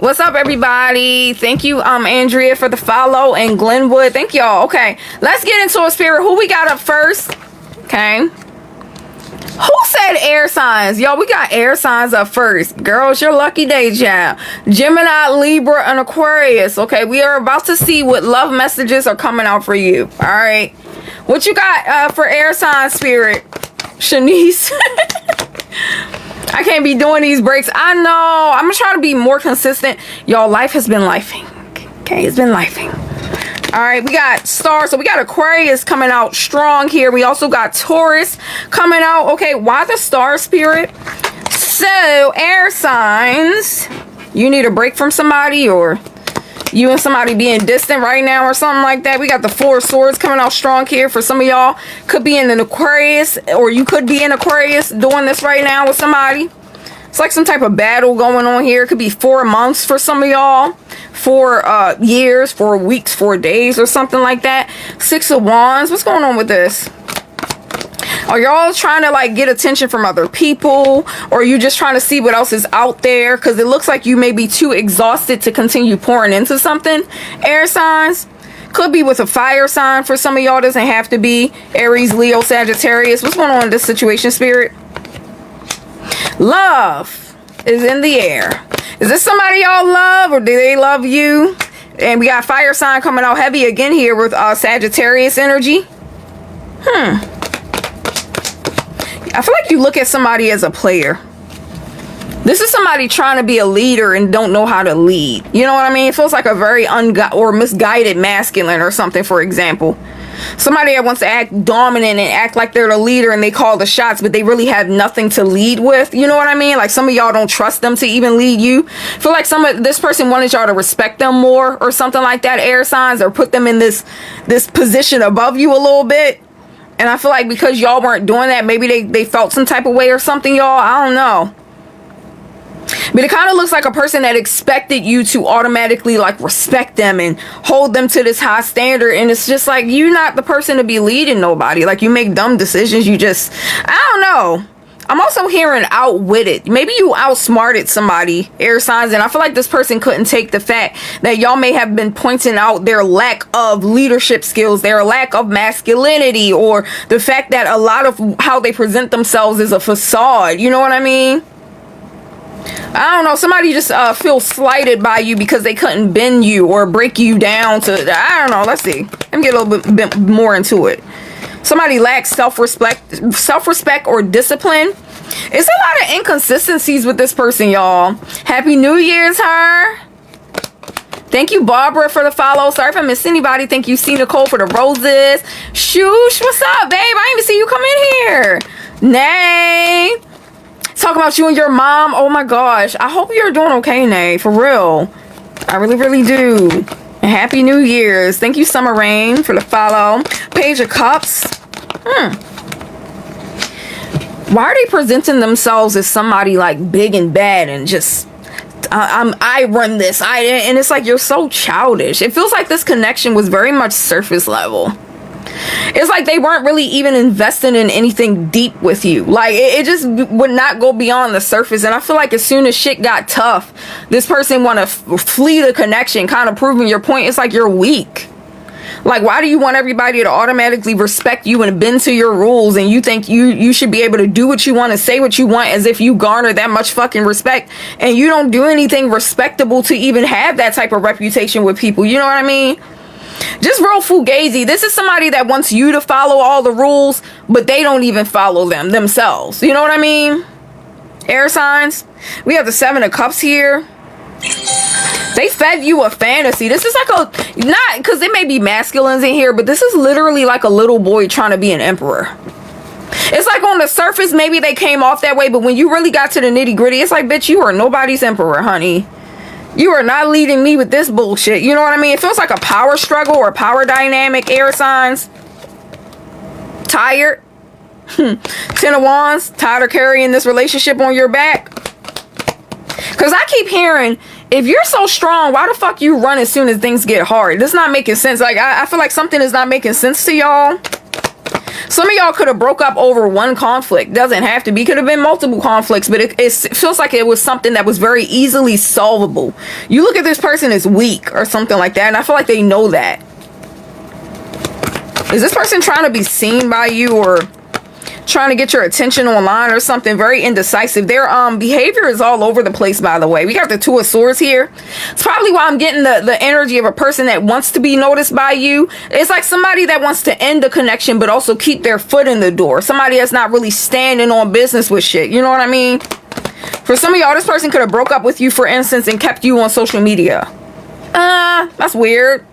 What's up, everybody? Thank you, Andrea, for the follow, and Glenwood. Thank y'all. Okay, let's get into a spirit. Who we got up first? Okay. Who said air signs? Y'all, we got air signs up first. Girls, your lucky day, child. Gemini, Libra, and Aquarius. Okay, we are about to see what love messages are coming out for you. All right. What you got for air sign spirit? Shanice. I can't be doing these breaks. I know. I'm going to try to be more consistent. Y'all, life has been lifing. Okay, it's been lifing. All right, we got stars. So we got Aquarius coming out strong here. We also got Taurus coming out. Okay, why the star spirit? So, air signs. You need a break from somebody, or you and somebody being distant right now or something like that. We got the Four of Swords coming out strong here. For some of y'all, could be in an Aquarius, or you could be in Aquarius doing this right now with somebody. It's like some type of battle going on here. It could be 4 months for some of y'all, 4 years, 4 weeks, 4 days, or something like that. 6 of Wands. What's going on with this? Are y'all trying to like get attention from other people, or are you just trying to see what else is out there? Because it looks like you may be too exhausted to continue pouring into something. Air signs. Could be with a fire sign for some of y'all. Doesn't have to be. Aries, Leo, Sagittarius. What's going on in this situation, spirit? Love is in the air. Is this somebody y'all love, or do they love you? And we got fire sign coming out heavy again here with Sagittarius energy. I feel like you look at somebody as a player. This is somebody trying to be a leader and don't know how to lead. You know what I mean? It feels like a very misguided masculine or something, for example. Somebody that wants to act dominant and act like they're the leader and they call the shots, but they really have nothing to lead with. You know what I mean? Like some of y'all don't trust them to even lead you. I feel like this person wanted y'all to respect them more or something like that, air signs, or put them in this position above you a little bit. And I feel like because y'all weren't doing that, maybe they felt some type of way or something, y'all. I don't know. But it kind of looks like a person that expected you to automatically like respect them and hold them to this high standard. And it's just like, you're not the person to be leading nobody. Like you make dumb decisions. You just, I don't know. I'm also hearing outwitted. Maybe you outsmarted somebody, air signs. And I feel like this person couldn't take the fact that y'all may have been pointing out their lack of leadership skills, their lack of masculinity, or the fact that a lot of how they present themselves is a facade. You know what I mean? I don't know, somebody just feels slighted by you because they couldn't bend you or break you down to, I don't know, let's see. Let me get a little bit more into it. Somebody lacks self-respect or discipline. It's a lot of inconsistencies with this person, y'all. Happy New Year's, her. Thank you, Barbara, for the follow. Sorry if I missed anybody. Thank you, C. Nicole, for the roses. Shoosh, what's up, babe? I didn't even see you come in here. Nay. Talk about you and your mom. Oh my gosh. I hope you're doing okay, Nay. For real. I really, really do. And Happy New Year's. Thank you, Summer Rain, for the follow. Page of Cups. Why are they presenting themselves as somebody like big and bad and just I run this. And it's like, you're so childish. It feels like this connection was very much surface level. It's like they weren't really even investing in anything deep with you. Like it just would not go beyond the surface. And I feel like as soon as shit got tough, this person want to flee the connection, kind of proving your point. It's like, you're weak. Like, why do you want everybody to automatically respect you and bend to your rules, and you think you should be able to do what you want and say what you want as if you garner that much fucking respect, and you don't do anything respectable to even have that type of reputation with people? You know what I mean? Just real fugazi. This is somebody that wants you to follow all the rules, but they don't even follow them themselves. You know what I mean? Air signs. We have the 7 of Cups here. They fed you a fantasy. This is like not because there may be masculines in here, but this is literally like a little boy trying to be an emperor. It's like on the surface, maybe they came off that way, but when you really got to the nitty gritty, it's like, bitch, you are nobody's emperor, honey. You are not leading me with this bullshit. You know what I mean? It feels like a power struggle or power dynamic, air signs. Tired. 10 of Wands. Tired of carrying this relationship on your back. Because I keep hearing, if you're so strong, why the fuck you run as soon as things get hard? This is not making sense. Like, I feel like something is not making sense to y'all. Some of y'all could have broke up over one conflict. Doesn't have to be. Could have been multiple conflicts, but it feels like it was something that was very easily solvable. You look at this person as weak or something like that, and I feel like they know that. Is this person trying to be seen by you or trying to get your attention online or something? Very indecisive. Their behavior is all over the place, by the way. We got the Two of Swords here. It's probably why I'm getting the energy of a person that wants to be noticed by you. It's like somebody that wants to end the connection but also keep their foot in the door. Somebody that's not really standing on business with shit. You know what I mean? For some of y'all, this person could have broke up with you, for instance, and kept you on social media. That's weird.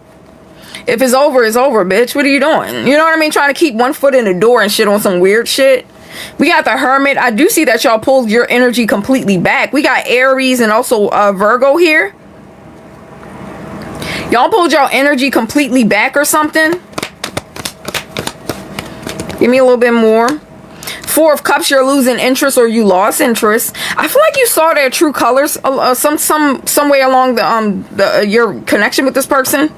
If it's over, it's over, bitch. What are you doing? You know what I mean? Trying to keep one foot in the door and shit on some weird shit. We got the Hermit. I do see that y'all pulled your energy completely back. We got Aries and also Virgo here. Y'all pulled y'all energy completely back or something. Give me a little bit more. Four of Cups, you're losing interest or you lost interest. I feel like you saw their true colors some way along your connection with this person.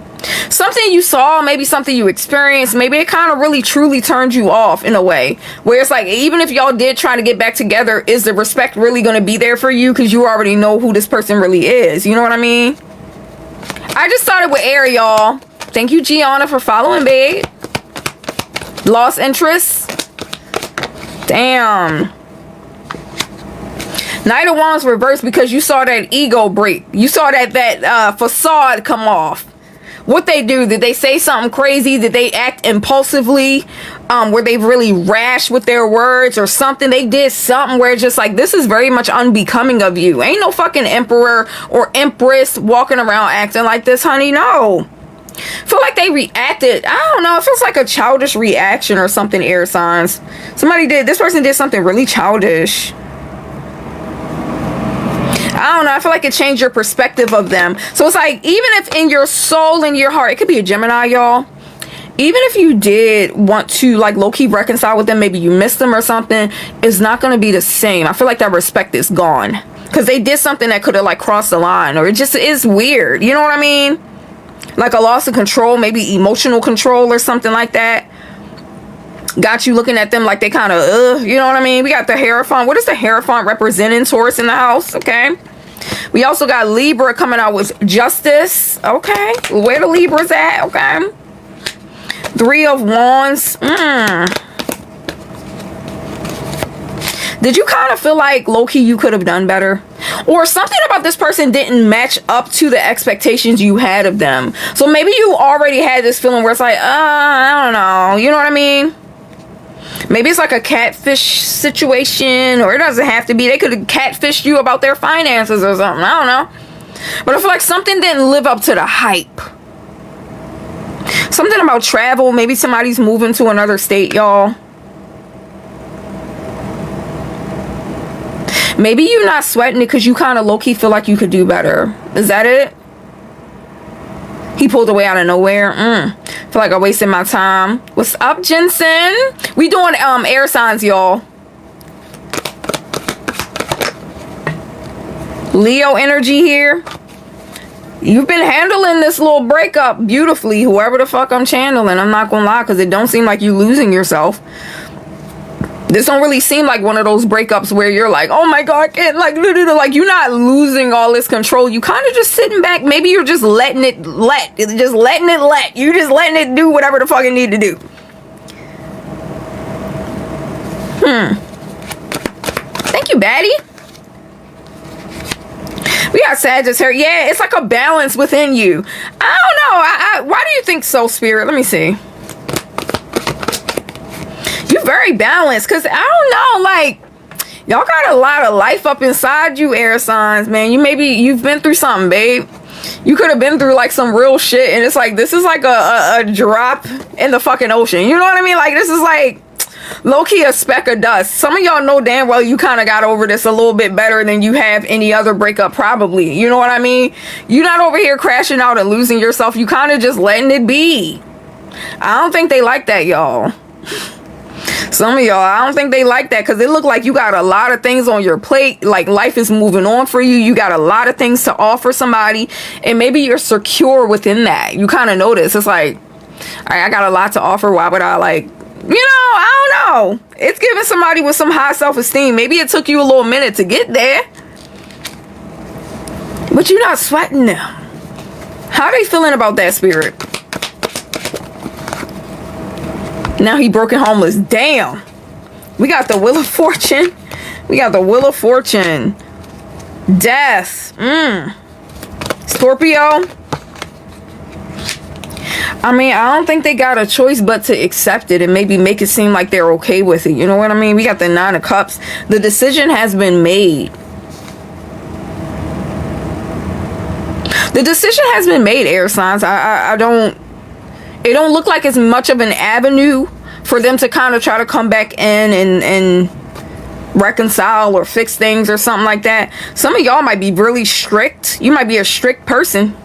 Something you saw, maybe something you experienced, maybe it kind of really truly turned you off in a way where it's like, even if y'all did try to get back together, is the respect really going to be there for you? Because you already know who this person really is. You know what I mean? I just started with air, y'all. Thank you, Gianna, for following, babe. Lost interest. Damn. Knight of Wands reversed because you saw that ego break. You saw that facade come off. What they do, did they say something crazy? Did they act impulsively? Were they really rash with their words or something? They did something where it's just like, this is very much unbecoming of you. Ain't no fucking emperor or empress walking around acting like this, honey. No. Feel like they reacted. I don't know. It feels like a childish reaction or something, air signs. This person did something really childish. I don't know. I feel like it changed your perspective of them. So it's like, even if in your soul and your heart, it could be a Gemini, y'all. Even if you did want to like low-key reconcile with them, maybe you missed them or something, it's not going to be the same. I feel like that respect is gone. Because they did something that could have like crossed the line. Or it just is weird. You know what I mean? Like a loss of control, maybe emotional control or something like that. Got you looking at them like they kind of, you know what I mean? We got the Hierophant. What is the Hierophant representing? Taurus in the house, okay? We also got Libra coming out with Justice, okay? Where the Libra's at, okay? Three of Wands. Did you kind of feel like, low-key, you could have done better? Or something about this person didn't match up to the expectations you had of them. So maybe you already had this feeling where it's like, I don't know. You know what I mean? Maybe it's like a catfish situation, or it doesn't have to be. They could have catfished you about their finances or something. I don't know. But I feel like something didn't live up to the hype. Something about travel. Maybe somebody's moving to another state, y'all. Maybe you're not sweating it because you kind of low-key feel like you could do better. Is that it? He pulled away out of nowhere. Feel like I wasted my time. What's up, Jensen? We doing air signs, y'all. Leo energy here. You've been handling this little breakup beautifully, whoever the fuck I'm channeling. I'm not gonna lie, because it don't seem like you losing yourself. This don't really seem like one of those breakups where you're like, oh my God, I can't, like you're not losing all this control. You kind of just sitting back. Maybe you're just letting it You just letting it do whatever the fuck it need to do. Thank you, baddie. We got Sagittarius. Yeah, it's like a balance within you. I don't know. Why do you think so, Spirit? Let me see. You're very balanced, because I don't know, like, y'all got a lot of life up inside you, air signs, man. You've been through something, babe. You could have been through like some real shit, and it's like, this is like a drop in the fucking ocean. You know what I mean? Like, this is like low-key a speck of dust. Some of y'all know damn well you kind of got over this a little bit better than you have any other breakup, probably. You know what I mean? You're not over here crashing out and losing yourself. You kind of just letting it be. I don't think they like that, y'all. Some of y'all, I don't think they like that, because it look like you got a lot of things on your plate. Like, life is moving on for you. You got a lot of things to offer somebody, and maybe you're secure within that. You kind of notice it's like, all right, I got a lot to offer. Why would I, like, you I don't know. It's giving somebody with some high self-esteem. Maybe it took you a little minute to get there, but you're not sweating them. How are they feeling about that, Spirit? Now he broke and homeless. Damn. We got the Wheel of Fortune. We got the Wheel of Fortune. Death. Scorpio. I mean, I don't think they got a choice but to accept it and maybe make it seem like they're okay with it. You know what I mean? We got the Nine of Cups. The decision has been made. The decision has been made, air signs. I don't... It don't look like it's much of an avenue for them to kind of try to come back in and reconcile or fix things or something like that. Some of y'all might be really strict. You might be a strict person.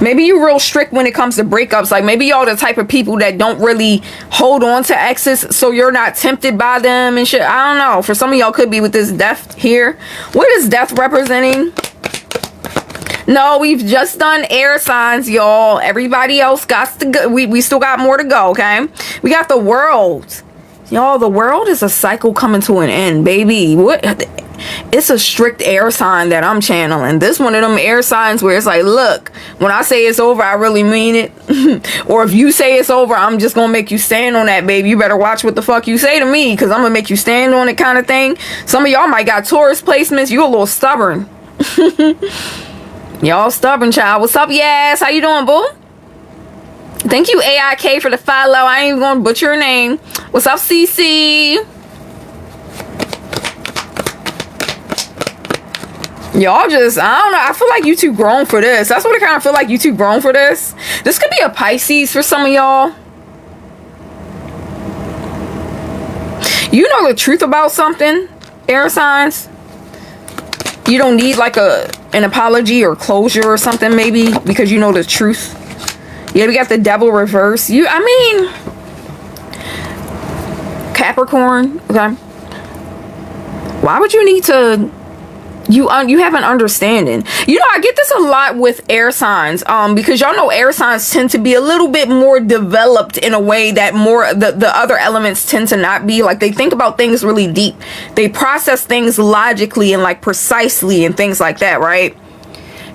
Maybe you're real strict when it comes to breakups. Like maybe y'all the type of people that don't really hold on to exes, so you're not tempted by them and shit. I don't know. For some of y'all could be with this death here. What is death representing? No, we've just done air signs, y'all. Everybody else got to go. We still got more to go, okay? We got the World. Y'all, the World is a cycle coming to an end, baby. What? It's a strict air sign that I'm channeling. This one of them air signs where it's like, look, when I say it's over, I really mean it. Or if you say it's over, I'm just gonna make you stand on that, baby. You better watch what the fuck you say to me, because I'm gonna make you stand on it, kind of thing. Some of y'all might got Taurus placements. You a little stubborn. Y'all stubborn, child. What's up, yes? How you doing, boo? Thank you, AIK, for the follow. I ain't even gonna butcher your name. What's up, CC? Y'all just, I don't know. I feel like you too grown for this. That's what I kind of feel like. You too grown for this. This could be a Pisces for some of y'all. You know the truth about something, air signs. You don't need like an apology or closure or something, maybe, because you know the truth. Yeah, we got the Devil reverse. I mean, Capricorn. Okay. Why would you need to? You have an understanding. You know, I get this a lot with air signs, because y'all know air signs tend to be a little bit more developed in a way that more the other elements tend to not be. Like they think about things really deep. They process things logically and like precisely and things like that, right?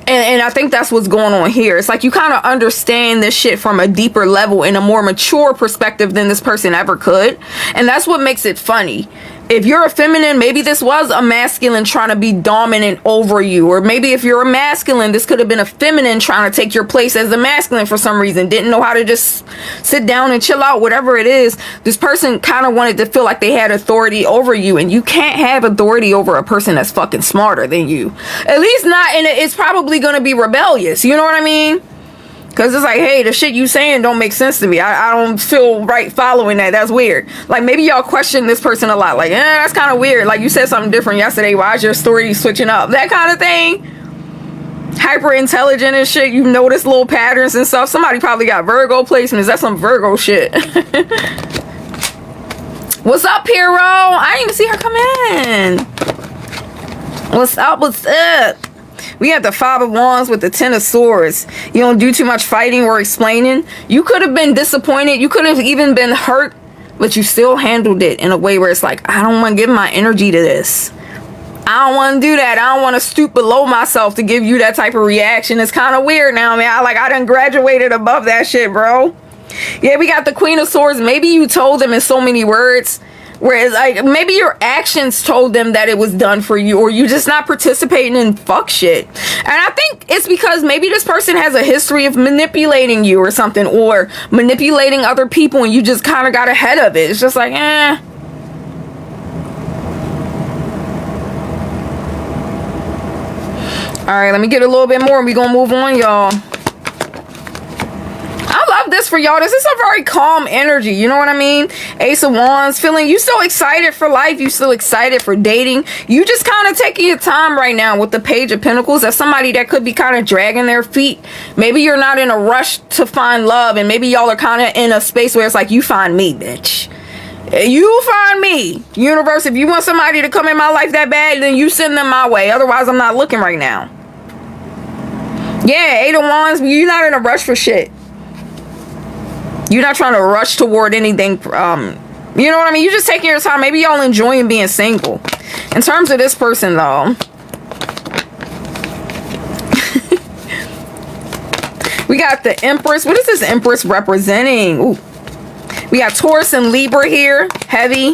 And I think that's what's going on here. It's like you kind of understand this shit from a deeper level in a more mature perspective than this person ever could. And that's what makes it funny. If you're a feminine, maybe this was a masculine trying to be dominant over you. Or maybe if you're a masculine, this could have been a feminine trying to take your place as the masculine for some reason. Didn't know how to just sit down and chill out, whatever it is. This person kind of wanted to feel like they had authority over you. And you can't have authority over a person that's fucking smarter than you. At least not, and it's probably going to be rebellious. You know what I mean? Because it's like, hey, the shit you saying don't make sense to me. I don't feel right following that. That's weird. Like, maybe y'all question this person a lot. Like, that's kind of weird. Like, you said something different yesterday. Why is your story switching up? That kind of thing. Hyper intelligent and shit. You notice little patterns and stuff. Somebody probably got Virgo placements. That's some Virgo shit. What's up, hero? I didn't even see her come in. What's up? What's up? We got the Five of Wands with the Ten of Swords. You don't do too much fighting or explaining. You could have been disappointed. You could have even been hurt, but you still handled it in a way where it's like, I don't want to give my energy to this. I don't want to do that. I don't want to stoop below myself to give you that type of reaction. It's kind of weird now, man. I done graduated above that shit, bro. Yeah, we got the Queen of Swords. Maybe you told them in so many words. Whereas, like, maybe your actions told them that it was done for you, or you just not participating in fuck shit. And I think it's because maybe this person has a history of manipulating you or something, or manipulating other people, and you just kind of got ahead of it. It's just like, Alright, let me get a little bit more and we're gonna move on, y'all. I love this for y'all. This is a very calm energy. You know what I mean? Ace of Wands, feeling you still excited for life. You still excited for dating. You just kind of taking your time right now with the Page of Pentacles. That's somebody that could be kind of dragging their feet. Maybe you're not in a rush to find love, and maybe y'all are kind of in a space where it's like, you find me, bitch. You find me. Universe, if you want somebody to come in my life that bad, then you send them my way. Otherwise, I'm not looking right now. Yeah, Eight of Wands, you're not in a rush for shit. You're not trying to rush toward anything. You know what I mean? You're just taking your time. Maybe y'all enjoying being single. In terms of this person, though, we got the Empress. What is this Empress representing? Ooh. We got Taurus and Libra here. Heavy.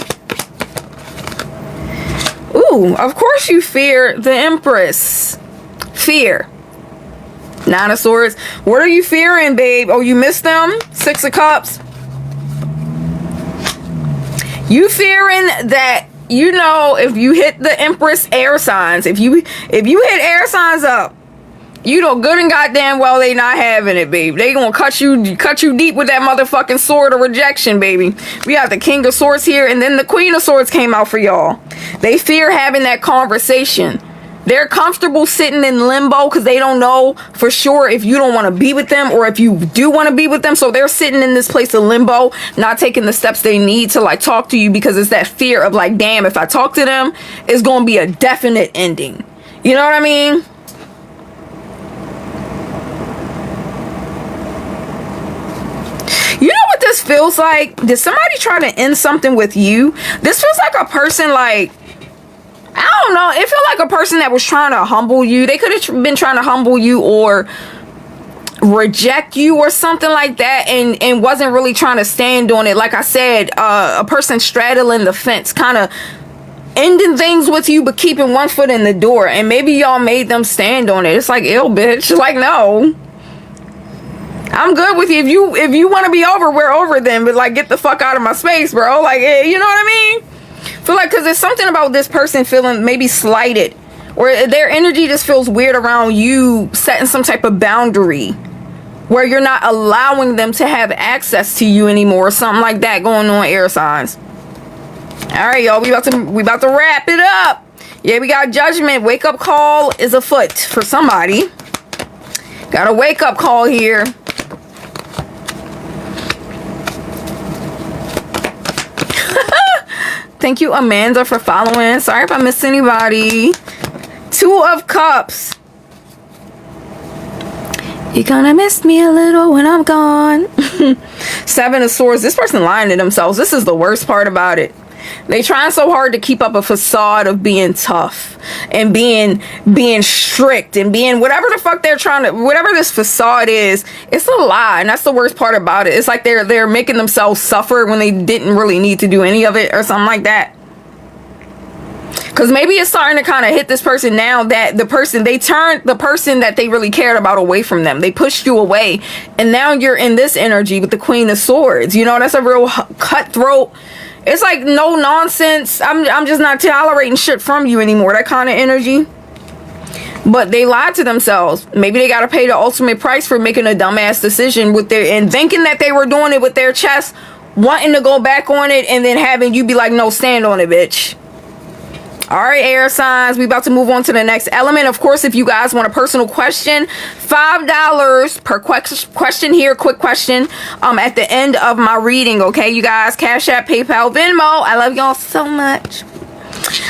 Ooh, of course you fear the Empress. Fear. Nine of Swords. What are you fearing, babe? Oh, you missed them? Six of Cups. You fearing that, you know, if you hit the Empress air signs, if you hit air signs up, you know good and goddamn well they not having it, babe. They gonna cut you deep with that motherfucking sword of rejection, baby. We got the King of Swords here, and then the Queen of Swords came out for y'all. They fear having that conversation. They're comfortable sitting in limbo because they don't know for sure if you don't want to be with them or if you do want to be with them. So they're sitting in this place of limbo, not taking the steps they need to like talk to you, because it's that fear of like, damn, if I talk to them, it's going to be a definite ending. You know what I mean? You know what this feels like? Did somebody try to end something with you? This feels like a person like, I don't know. It feels like a person that was trying to humble you. They could have been trying to humble you or reject you or something like that, and wasn't really trying to stand on it. Like I said, a person straddling the fence, kind of ending things with you, but keeping one foot in the door. And maybe y'all made them stand on it. It's like, ew, bitch. Like, no. I'm good with you. If you want to be over, we're over then. But like, get the fuck out of my space, bro. Like, you know what I mean? Feel like, because there's something about this person feeling maybe slighted, or their energy just feels weird around you setting some type of boundary where you're not allowing them to have access to you anymore, or something like that going on, air signs. All right, y'all, we about to wrap it up. Yeah, we got Judgment. Wake up call is afoot for somebody. Got a wake up call here. Thank you, Amanda, for following. Sorry if I missed anybody. Two of Cups. You're gonna miss me a little when I'm gone. Seven of Swords. This person lying to themselves. This is the worst part about it. They trying so hard to keep up a facade of being tough and being strict and being whatever the fuck they're trying to, whatever this facade is, it's a lie. And that's the worst part about it. It's like they're making themselves suffer when they didn't really need to do any of it or something like that. Because maybe it's starting to kind of hit this person now that they turned the person that they really cared about away from them. They pushed you away. And now you're in this energy with the Queen of Swords. You know, that's a real cutthroat. It's like no nonsense. I'm just not tolerating shit from you anymore. That kind of energy. But they lied to themselves. Maybe they got to pay the ultimate price for making a dumbass decision with and thinking that they were doing it with their chest, wanting to go back on it, and then having you be like, no, stand on it, bitch. All right, air signs, we about to move on to the next element. Of course, if you guys want a personal question, $5 per question here, quick question at the end of my reading, okay, you guys? Cash App, PayPal, Venmo. I love y'all so much.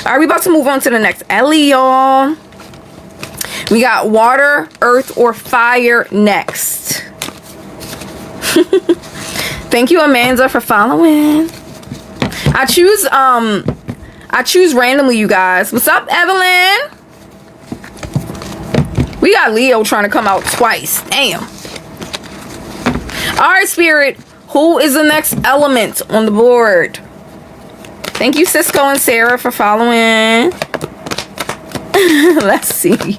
All right, we about to move on to the next Ellie, y'all. We got water, earth, or fire next. Thank you, Amanda, for following. I choose randomly, you guys. What's up, Evelyn? We got Leo trying to come out twice. Damn. All right, Spirit. Who is the next element on the board? Thank you, Cisco and Sarah, for following. Let's see.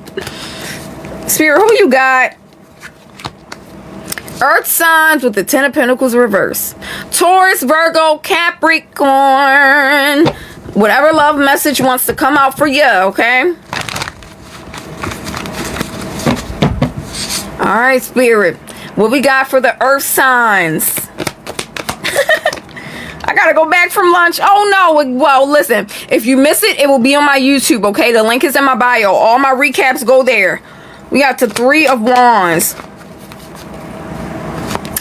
Spirit, who you got? Earth signs with the Ten of Pentacles reverse. Taurus, Virgo, Capricorn. Whatever love message wants to come out for you, okay? All right, Spirit. What we got for the earth signs? I gotta go back from lunch. Oh, no. Well, listen. If you miss it, it will be on my YouTube, okay? The link is in my bio. All my recaps go there. We got the Three of Wands.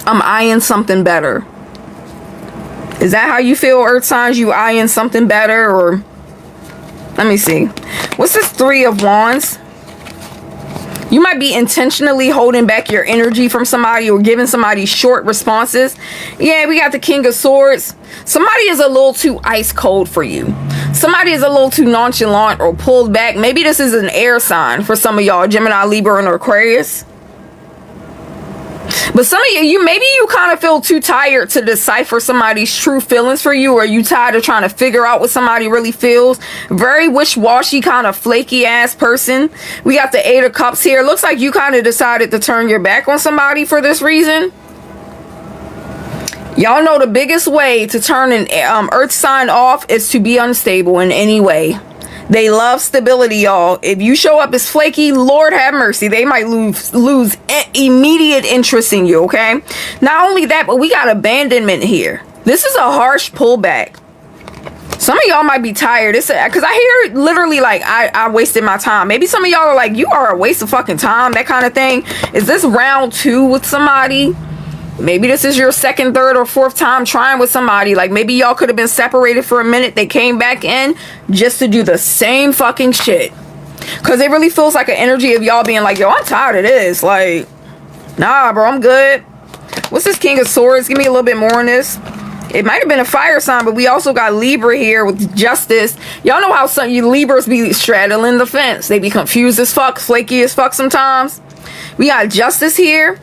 I'm eyeing something better. Is that how you feel, earth signs? You eyeing something better? Or let me see. What's this Three of Wands? You might be intentionally holding back your energy from somebody or giving somebody short responses. Yeah, we got the King of Swords. Somebody is a little too ice cold for you. Somebody is a little too nonchalant or pulled back. Maybe this is an air sign for some of y'all, Gemini, Libra, and Aquarius. But some of you, maybe you kind of feel too tired to decipher somebody's true feelings for you, or you tired of trying to figure out what somebody really feels. Very wish-washy, kind of flaky ass person. We got the Eight of Cups here. Looks like you kind of decided to turn your back on somebody for this reason. Y'all know the biggest way to turn an earth sign off is to be unstable in any way. They love stability, y'all. If you show up as flaky, Lord have mercy, they might lose immediate interest in you, okay? Not only that, but we got abandonment here. This is a harsh pullback. Some of y'all might be tired. It's because I hear it literally like I wasted my time. Maybe some of y'all are like, you are a waste of fucking time, that kind of thing. Is this round 2 with somebody? Maybe this is your second, third, or fourth time trying with somebody. Like maybe y'all could have been separated for a minute. They came back in just to do the same fucking shit. Because it really feels like an energy of y'all being like, yo, I'm tired of this. Like, nah, bro, I'm good. What's this King of Swords? Give me a little bit more on this. It might have been a fire sign, but we also got Libra here with Justice. Y'all know how some you Libras be straddling the fence. They be confused as fuck, flaky as fuck sometimes. We got Justice here.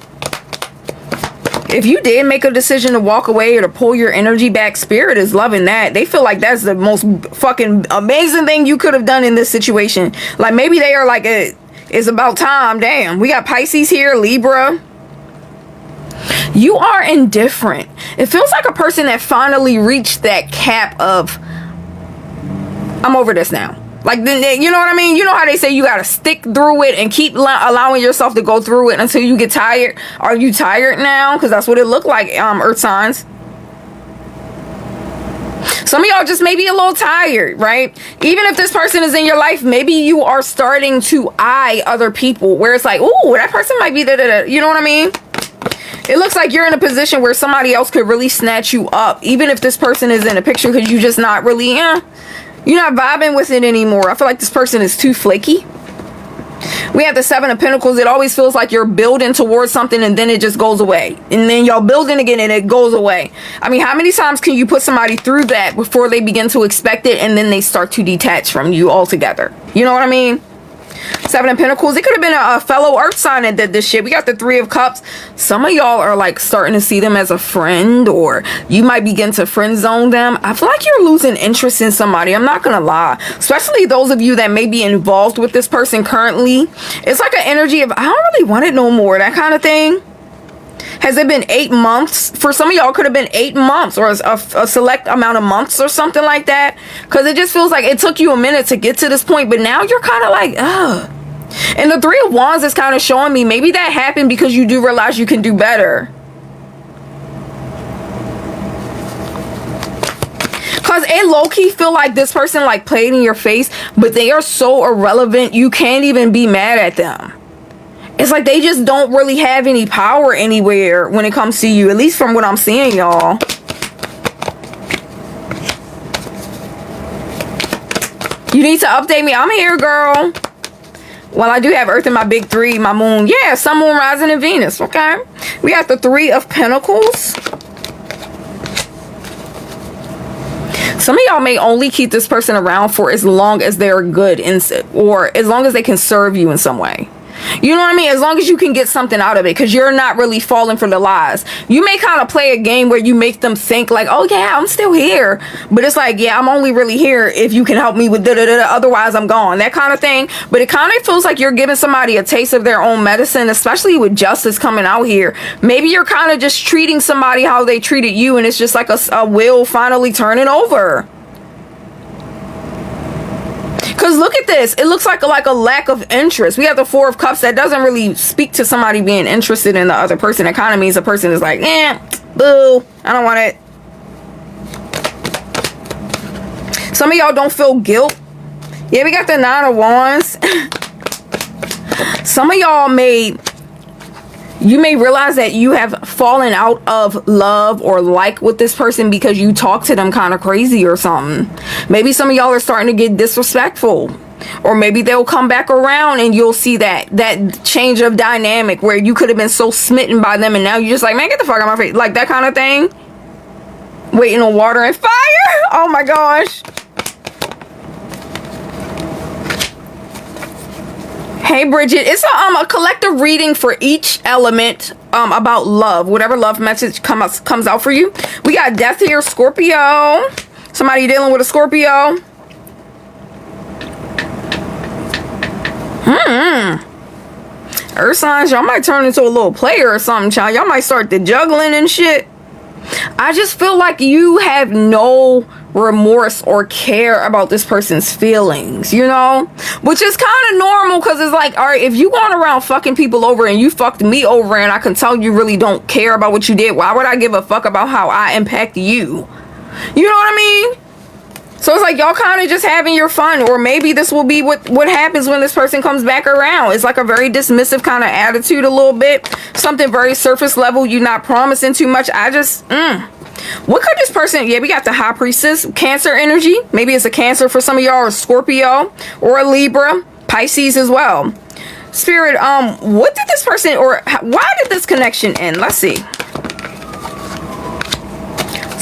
If you did make a decision to walk away or to pull your energy back, Spirit is loving that. They feel like that's the most fucking amazing thing you could have done in this situation. Like maybe they are like, it's about time. Damn. We got Pisces here, Libra. You are indifferent. It feels like a person that finally reached that cap of, I'm over this now. Like, you know what I mean? You know how they say you got to stick through it and keep allowing yourself to go through it until you get tired? Are you tired now? Because that's what it looked like, earth signs. Some of y'all just may be a little tired, right? Even if this person is in your life, maybe you are starting to eye other people where it's like, ooh, that person might be da-da-da. You know what I mean? It looks like you're in a position where somebody else could really snatch you up, even if this person is in a picture, because you just not really, you're not vibing with it anymore. I feel like this person is too flaky. We have the Seven of Pentacles. It always feels like you're building towards something and then it just goes away. And then y'all building again and it goes away. I mean, how many times can you put somebody through that before they begin to expect it and then they start to detach from you altogether? You know what I mean? Seven of Pentacles. It could have been a fellow earth sign that did this shit. We got the Three of Cups. Some of y'all are like starting to see them as a friend, or you might begin to friend zone them. I feel like you're losing interest in somebody. I'm not gonna lie, especially those of you that may be involved with this person currently. It's like an energy of, I don't really want it no more, that kind of thing. Has it been 8 months? For some of y'all, could have been 8 months or a select amount of months or something like that. Because it just feels like it took you a minute to get to this point, but now you're kind of like, ugh. And the Three of Wands is kind of showing me maybe that happened because you do realize you can do better. Because it low-key feel like this person like played in your face, but they are so irrelevant you can't even be mad at them. It's like they just don't really have any power anywhere when it comes to you, at least from what I'm seeing, y'all. You need to update me. I'm here, girl. Well, I do have Earth in my big 3, my moon. Yeah, Sun, Moon, Rising, and Venus. Okay. We got the Three of Pentacles. Some of y'all may only keep this person around for as long as they're good, or as long as they can serve you in some way. You know what I mean? As long as you can get something out of it, because you're not really falling for the lies. You may kind of play a game where you make them think like, oh yeah, I'm still here. But it's like, yeah, I'm only really here if you can help me with da-da-da-da, otherwise I'm gone. That kind of thing. But it kind of feels like you're giving somebody a taste of their own medicine, especially with Justice coming out here. Maybe you're kind of just treating somebody how they treated you, and it's just like a wheel finally turning over. Because look at this. It looks like a lack of interest. We have the Four of Cups. That doesn't really speak to somebody being interested in the other person. It kind of means the person is like, boo, I don't want it. Some of y'all don't feel guilt. Yeah, we got the Nine of Wands. Some of y'all you may realize that you have fallen out of love or like with this person because you talk to them kind of crazy or something. Maybe some of y'all are starting to get disrespectful. Or maybe they'll come back around and you'll see that change of dynamic where you could have been so smitten by them and now you're just like, man, get the fuck out of my face. Like that kind of thing. Waiting on water and fire. Oh my gosh. Hey Bridget, it's a collective reading for each element about love. Whatever love message comes out for you. We got death here, Scorpio. Somebody dealing with a Scorpio. Earth signs, y'all might turn into a little player or something, child. Y'all might start the juggling and shit. I just feel like you have no remorse or care about this person's feelings, you know, which is kind of normal because it's like, all right, if you going around fucking people over and you fucked me over and I can tell you really don't care about what you did, why would I give a fuck about how I impact you? You know what I mean? So it's like y'all kind of just having your fun, or maybe this will be what happens when this person comes back around. It's like a very dismissive kind of attitude a little bit, something very surface level. You're not promising too much. I just what could this person, yeah, we got the High Priestess, Cancer energy. Maybe it's a Cancer for some of y'all, or Scorpio, or a Libra, Pisces as well. Spirit, what did this person, or why did this connection end? Let's see.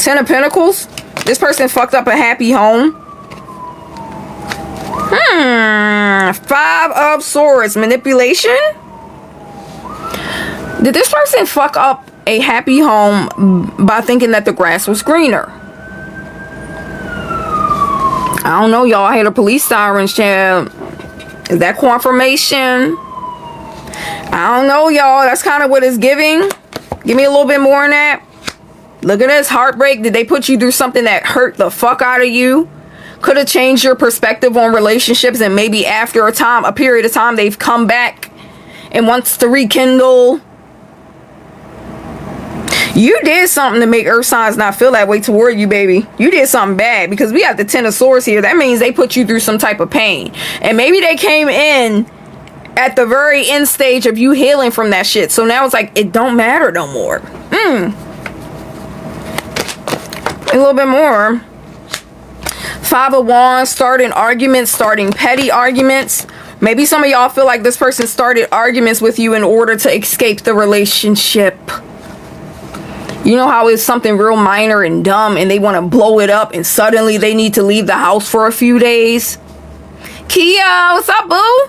10 of Pentacles. This person fucked up a happy home. 5 of Swords. Manipulation. Did this person fuck up a happy home by thinking that the grass was greener? I don't know, y'all. I hear the police sirens, child. Is that confirmation? I don't know, y'all. That's kind of what it's giving. Give me a little bit more on that. Look at this heartbreak. Did they put you through something that hurt the fuck out of you? Could have changed your perspective on relationships, and maybe after a period of time, they've come back and wants to rekindle. You did something to make earth signs not feel that way toward you, baby. You did something bad, because we got the 10 of Swords here. That means they put you through some type of pain, and maybe they came in at the very end stage of you healing from that shit. So now it's like it don't matter no more. A little bit more. 5 of Wands, starting arguments, starting petty arguments. Maybe some of y'all feel like this person started arguments with you in order to escape the relationship. You know how it's something real minor and dumb and they want to blow it up and suddenly they need to leave the house for a few days? Kia, what's up, boo?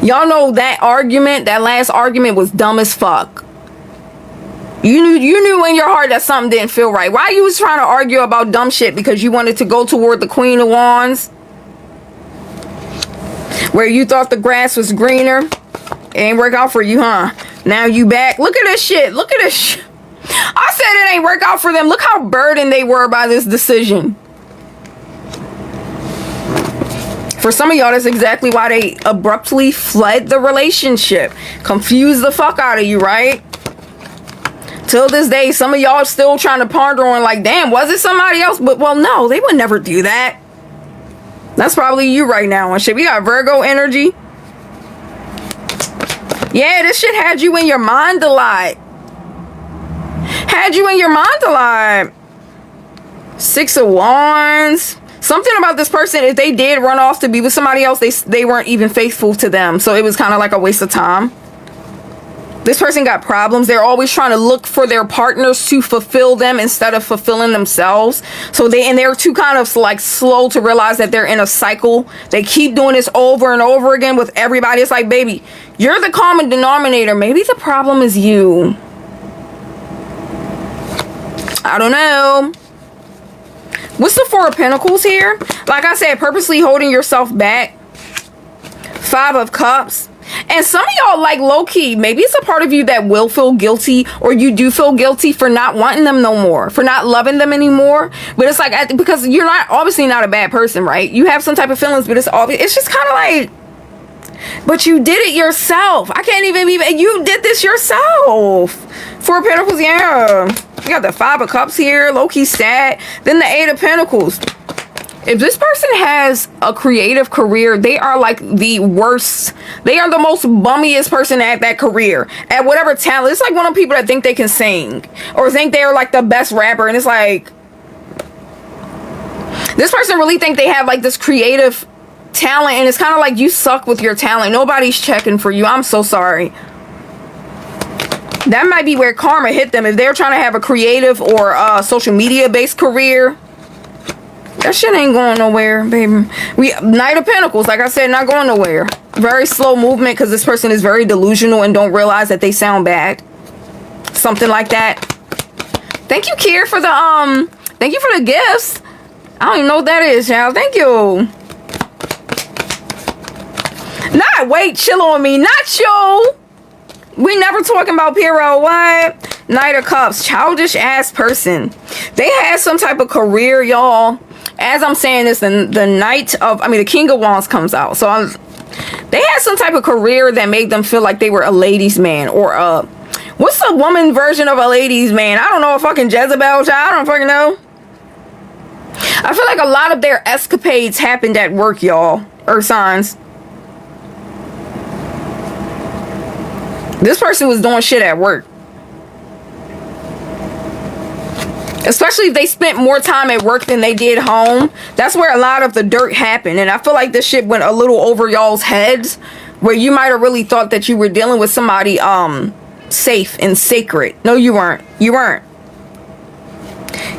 Y'all know that argument, that last argument was dumb as fuck. You knew in your heart that something didn't feel right. Why you was trying to argue about dumb shit? Because you wanted to go toward the Queen of Wands, where you thought the grass was greener. It ain't work out for you, huh? Now you back. Look at this shit. Look at this shit. I said it ain't work out for them. Look how burdened they were by this decision. For some of y'all, that's exactly why they abruptly fled the relationship. Confused the fuck out of you, right? Till this day, some of y'all still trying to ponder on like, damn, was it somebody else? But, well, no, they would never do that. That's probably you right now and shit. We got Virgo energy. Yeah, this shit had you in your mind a lot. Had you in your mind a lot. 6 of Wands. Something about this person, if they did run off to be with somebody else, they weren't even faithful to them. So it was kind of like a waste of time. This person got problems. They're always trying to look for their partners to fulfill them instead of fulfilling themselves. So they're too kind of like slow to realize that they're in a cycle. They keep doing this over and over again with everybody. It's like, baby, you're the common denominator. Maybe the problem is you. I don't know. What's the 4 of Pentacles here? Like I said, purposely holding yourself back. 5 of Cups. And some of y'all, like, low-key, maybe it's a part of you that will feel guilty, or you do feel guilty for not wanting them no more, for not loving them anymore. But it's like, because you're not, obviously not a bad person, right? You have some type of feelings, but it's just kind of like, but you did it yourself. I can't even you did this yourself. 4 of Pentacles, yeah. You got the 5 of Cups here, low-key sad. Then the 8 of Pentacles. If this person has a creative career, they are like the worst. They are the most bummiest person at that career, at whatever talent. It's like one of the people that think they can sing or think they're like the best rapper. And it's like, This person really think they have like this creative talent, and it's kind of like you suck with your talent. Nobody's checking for you. I'm so sorry. That might be where karma hit them. If they're trying to have a creative or social media based career, that shit ain't going nowhere, baby. Knight of Pentacles, like I said, not going nowhere. Very slow movement because this person is very delusional and don't realize that they sound bad. Something like that. Thank you, Kier, for the thank you for the gifts. I don't even know what that is, y'all. Thank you. Not wait, chill on me, not you. We never talking about Piero. What? Knight of Cups, childish ass person. They had some type of career, y'all. As I'm saying this, the King of Wands comes out. So they had some type of career that made them feel like they were a ladies' man, or what's the woman version of a ladies' man? I don't know, a fucking Jezebel child. I don't fucking know. I feel like a lot of their escapades happened at work, y'all. Earth signs. This person was doing shit at work. Especially if they spent more time at work than they did home. That's where a lot of the dirt happened. And I feel like this shit went a little over y'all's heads, where you might have really thought that you were dealing with somebody safe and sacred. No, you weren't. You weren't.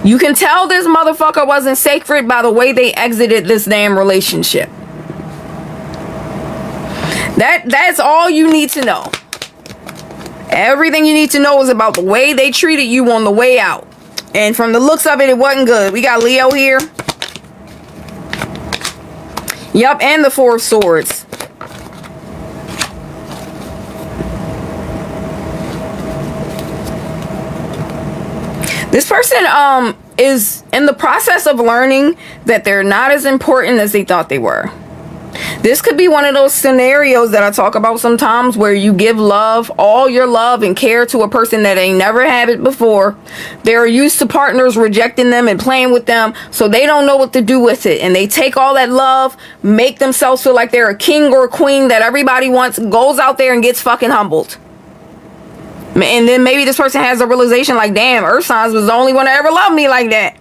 You can tell this motherfucker wasn't sacred by the way they exited this damn relationship. That's all you need to know. Everything you need to know is about the way they treated you on the way out. And from the looks of it, it wasn't good. We got Leo here. Yep, and the Four of Swords. This person is in the process of learning that they're not as important as they thought they were. This could be one of those scenarios that I talk about sometimes, where you give love, all your love and care, to a person that ain't never had it before. They're used to partners rejecting them and playing with them, so they don't know what to do with it. And they take all that love, make themselves feel like they're a king or a queen that everybody wants, goes out there and gets fucking humbled. And then maybe this person has a realization like, damn, Earth signs was the only one that ever loved me like that.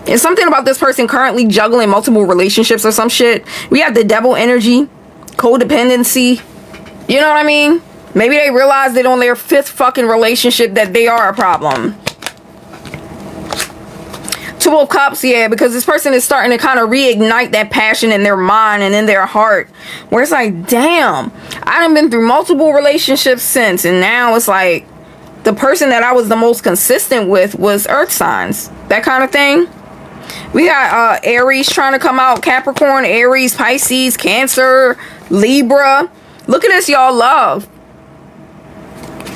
It's something about this person currently juggling multiple relationships or some shit. We have the devil energy, codependency. You know what I mean? Maybe they realize that on their 5th fucking relationship that they are a problem. Two of Cups, yeah, because this person is starting to kind of reignite that passion in their mind and in their heart. Where it's like, damn, I done been through multiple relationships since. And now it's like, the person that I was the most consistent with was Earth signs. That kind of thing. We got Aries trying to come out. Capricorn, Aries, Pisces, Cancer, Libra. Look at this, y'all. Love.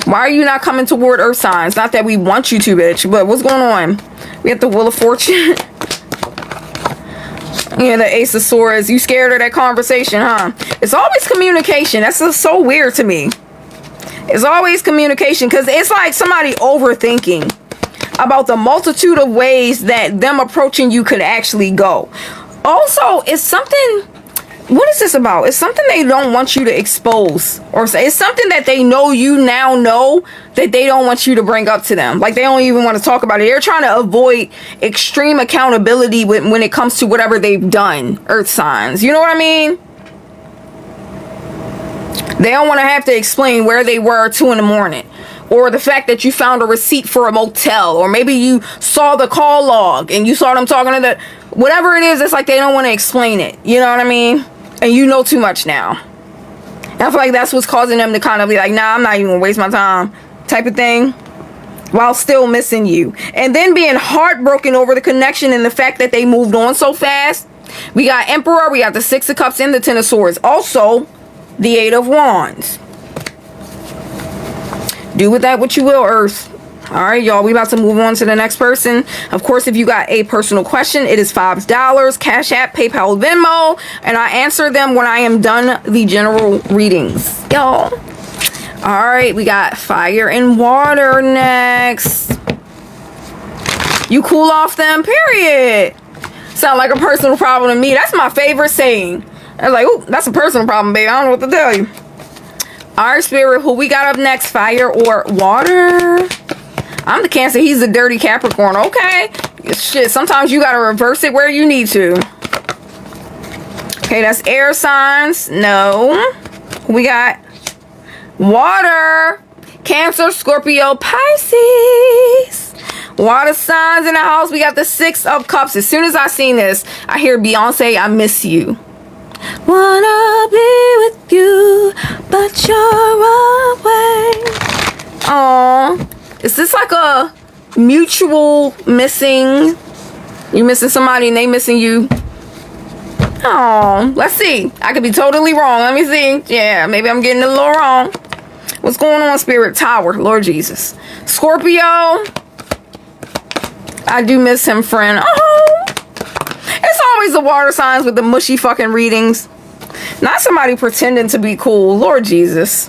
Why are you not coming toward Earth signs? Not that we want you to, bitch, but what's going on? We have the Wheel of Fortune. Yeah, the Ace of Swords. You scared of that conversation, huh? It's always communication. That's just so weird to me. It's always communication, because it's like somebody overthinking about the multitude of ways that them approaching you could actually go. Also, it's something, what is this about? It's something they don't want you to expose, or say it's something that they know you now know that they don't want you to bring up to them. Like, they don't even want to talk about it. They're trying to avoid extreme accountability when it comes to whatever they've done. Earth signs, you know what I mean? They don't want to have to explain where they were at 2 in the morning. Or the fact that you found a receipt for a motel. Or maybe you saw the call log and you saw them talking to the... Whatever it is, it's like they don't want to explain it. You know what I mean? And you know too much now. And I feel like that's what's causing them to kind of be like, nah, I'm not even going to waste my time. Type of thing. While still missing you. And then being heartbroken over the connection and the fact that they moved on so fast. We got Emperor. We got the 6 of Cups and the 10 of Swords. Also, the 8 of Wands. Do with that what you will, Earth. All right, y'all, we about to move on to the next person. Of course, if you got a personal question, it is $5. Cash App, PayPal, Venmo, and I answer them when I am done the general readings, y'all. All right, we got Fire and Water next. You cool off them, period. Sound like a personal problem to me. That's my favorite saying. I was like, ooh, that's a personal problem, baby. I don't know what to tell you. Our Spirit, who we got up next? Fire or water? I'm the Cancer. He's the dirty Capricorn. Okay. Shit, sometimes you gotta reverse it where you need to. Okay, that's air signs. No. We got water. Cancer, Scorpio, Pisces. Water signs in the house. We got the 6 of Cups. As soon as I seen this, I hear Beyonce, I Miss You. Wanna be with you, but you're away. Aww. Is this like a mutual missing? You missing somebody and they missing you? Oh, let's see. I could be totally wrong. Let me see. Yeah, maybe I'm getting a little wrong. What's going on, Spirit? Tower, Lord Jesus. Scorpio. I do miss him, friend. Oh, it's always the water signs with the mushy fucking readings. Not somebody pretending to be cool. Lord Jesus.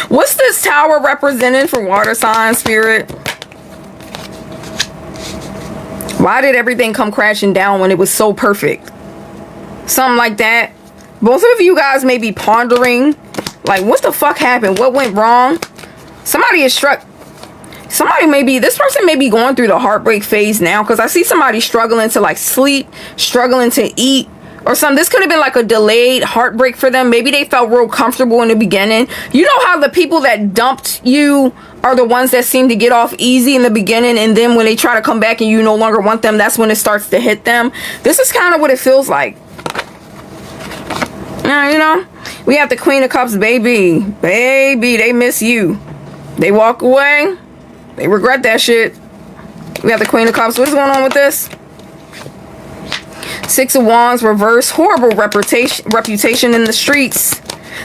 What's this tower representing for water signs, Spirit? Why did everything come crashing down when it was so perfect? Something like that. Both of you guys may be pondering, like, what the fuck happened? What went wrong? Somebody is struck. Somebody may be, this person may be going through the heartbreak phase now, because I see somebody struggling to like sleep, struggling to eat or something. This could have been like a delayed heartbreak for them. Maybe they felt real comfortable in the beginning. You know how the people that dumped you are the ones that seem to get off easy in the beginning, and then when they try to come back and you no longer want them, that's when it starts to hit them. This is kind of what it feels like. You know, we have the Queen of Cups, baby. Baby, they miss you. They walk away. They regret that shit. We have the Queen of Cups. What's going on with this? 6 of Wands, reverse. Horrible reputation in the streets.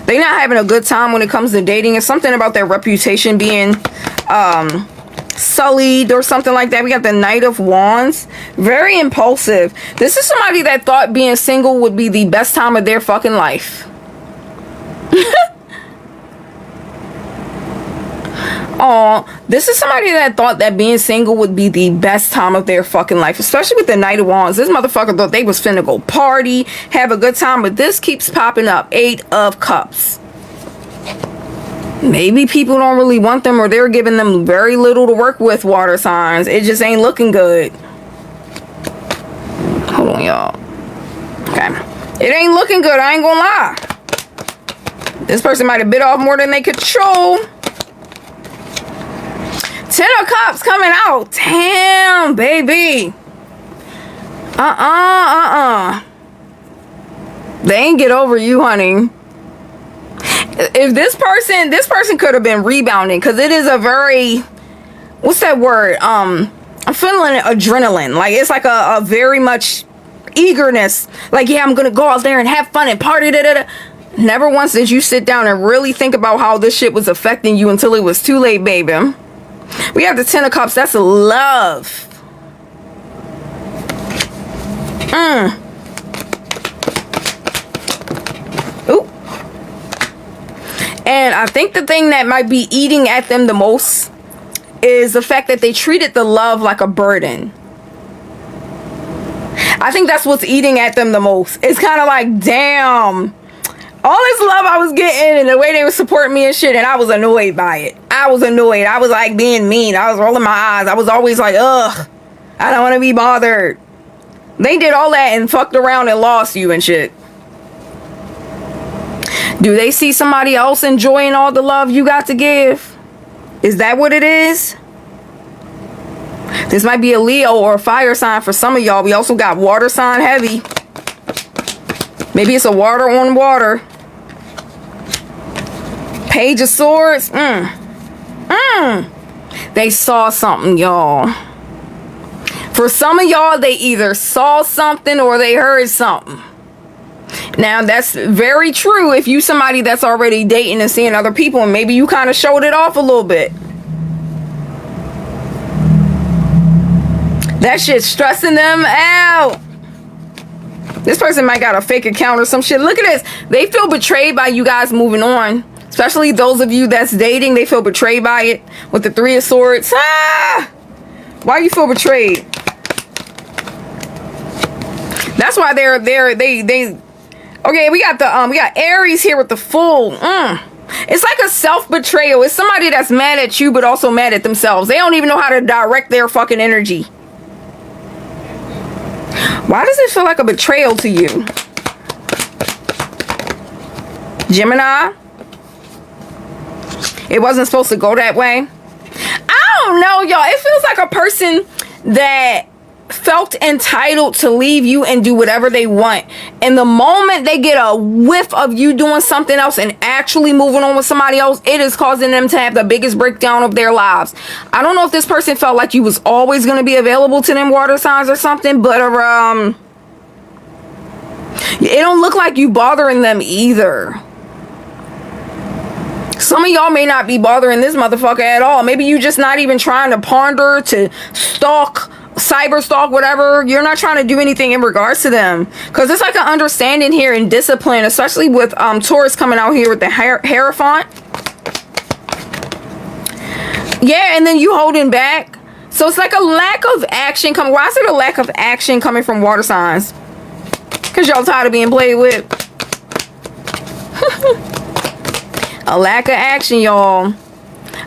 They not having a good time when it comes to dating. It's something about their reputation being sullied or something like that. We got the Knight of Wands. Very impulsive. This is somebody that thought being single would be the best time of their fucking life. Oh, this is somebody that thought that being single would be the best time of their fucking life, especially with the Knight of Wands. This motherfucker thought they was finna go party, have a good time, but this keeps popping up. 8 of Cups. Maybe people don't really want them, or they're giving them very little to work with, water signs. It just ain't looking good. Hold on, y'all. Okay. It ain't looking good, I ain't gonna lie. This person might have bit off more than they could chew. 10 of Cups coming out. Damn, baby. They ain't get over you, honey. If this person could have been rebounding, because it is a very, what's that word? I'm feeling adrenaline. Like, it's like a very much eagerness. Like, yeah, I'm gonna go out there and have fun and party. Never once did you sit down and really think about how this shit was affecting you until it was too late, baby. We have the 10 of Cups. That's love. Ooh. And I think the thing that might be eating at them the most is the fact that they treated the love like a burden. I think that's what's eating at them the most. It's kind of like, damn, all this love I was getting and the way they were supporting me and shit, and I was annoyed by it. I was annoyed. I was like being mean. I was rolling my eyes. I was always like, ugh, I don't want to be bothered. They did all that and fucked around and lost you and shit. Do they see somebody else enjoying all the love you got to give? Is that what it is? This might be a Leo or a fire sign for some of y'all. We also got water sign heavy. Maybe it's a water on water. Page of Swords. They saw something, y'all. For some of y'all, they either saw something or they heard something. Now, that's very true if you somebody that's already dating and seeing other people, and maybe you kind of showed it off a little bit. That shit's stressing them out. This person might got a fake account or some shit. Look at this. They feel betrayed by you guys moving on. Especially those of you that's dating. They feel betrayed by it. With the 3 of Swords. Why you feel betrayed? That's why they okay, we got Aries here with the Fool. It's like a self-betrayal. It's somebody that's mad at you but also mad at themselves. They don't even know how to direct their fucking energy. Why does it feel like a betrayal to you? Gemini. It wasn't supposed to go that way. I don't know, y'all. It feels like a person that felt entitled to leave you and do whatever they want. And the moment they get a whiff of you doing something else and actually moving on with somebody else, it is causing them to have the biggest breakdown of their lives. I don't know if this person felt like you was always going to be available to them water signs or something, but it don't look like you bothering them either. Some of y'all may not be bothering this motherfucker at all. Maybe you just not even trying to ponder, to stalk, cyber stalk, whatever. You're not trying to do anything in regards to them, because it's like an understanding here and discipline, especially with Taurus coming out here with the Hierophant. Yeah, and then you holding back. So it's like a lack of action coming. Why is it a lack of action coming from water signs? Because y'all tired of being played with. A lack of action, y'all.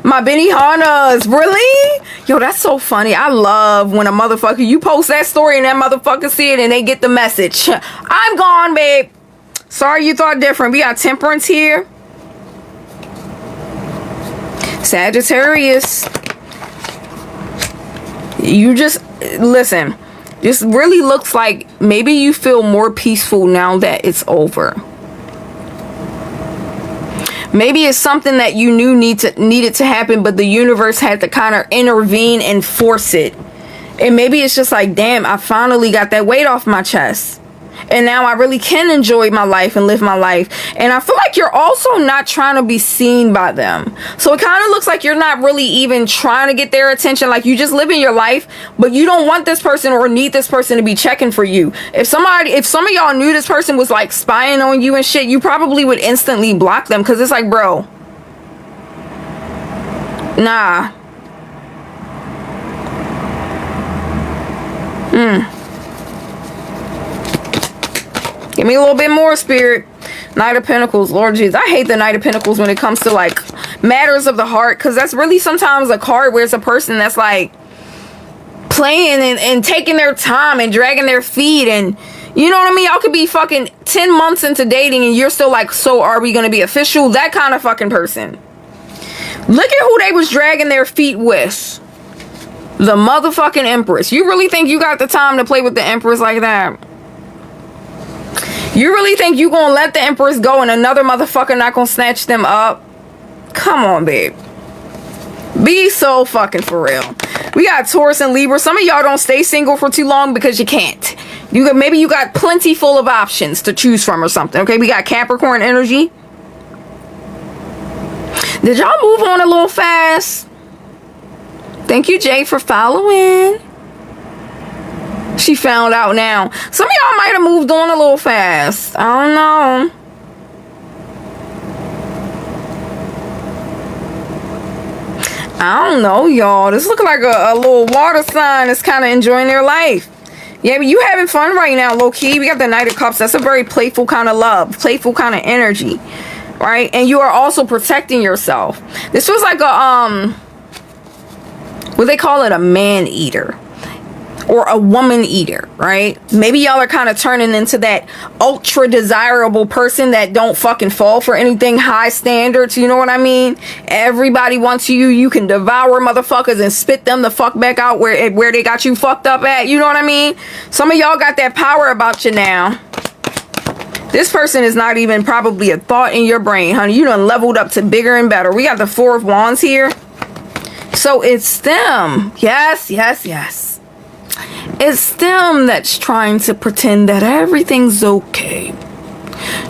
My Benihana's, really? Yo, that's so funny. I love when a motherfucker, you post that story and that motherfucker see it and they get the message. I'm gone, babe. Sorry you thought different. We got Temperance here. Sagittarius. You just, listen, this really looks like maybe you feel more peaceful now that it's over. Maybe it's something that you knew needed to happen, but the universe had to kind of intervene and force it. And maybe it's just like, damn, I finally got that weight off my chest. And now I really can enjoy my life and live my life. And I feel like you're also not trying to be seen by them. So it kind of looks like you're not really even trying to get their attention. Like you just living your life, but you don't want this person or need this person to be checking for you. If some of y'all knew this person was like spying on you and shit, you probably would instantly block them. Because it's like, bro, nah. Give me a little bit more, Spirit. Knight of Pentacles. Lord Jesus. I hate the Knight of Pentacles when it comes to like matters of the heart. Because that's really sometimes a card where it's a person that's like playing and taking their time and dragging their feet. And you know what I mean? Y'all could be fucking 10 months into dating and you're still like, so are we going to be official? That kind of fucking person. Look at who they was dragging their feet with. The motherfucking Empress. You really think you got the time to play with the Empress like that? You really think you gonna let the Empress go and another motherfucker not gonna snatch them up? Come on, babe. Be so fucking for real. We got Taurus and Libra. Some of y'all don't stay single for too long because you can't. Maybe you got plenty full of options to choose from or something. Okay, we got Capricorn energy. Did y'all move on a little fast? Thank you, Jay, for following. She found out now. Some of y'all might have moved on a little fast. I don't know. I don't know, y'all. This look like a little water sign that's kind of enjoying their life. Yeah, but you having fun right now, low-key. We got the Knight of Cups. That's a very playful kind of love. Playful kind of energy. Right? And you are also protecting yourself. This was like a, what they call it? A man-eater. Or a woman eater, right? Maybe y'all are kind of turning into that ultra desirable person that don't fucking fall for anything high standards. You know what I mean? Everybody wants you. You can devour motherfuckers and spit them the fuck back out where they got you fucked up at. You know what I mean? Some of y'all got that power about you now. This person is not even probably a thought in your brain, honey. You done leveled up to bigger and better. We got the Four of Wands here. So it's them. Yes, yes, yes. It's them that's trying to pretend that everything's okay.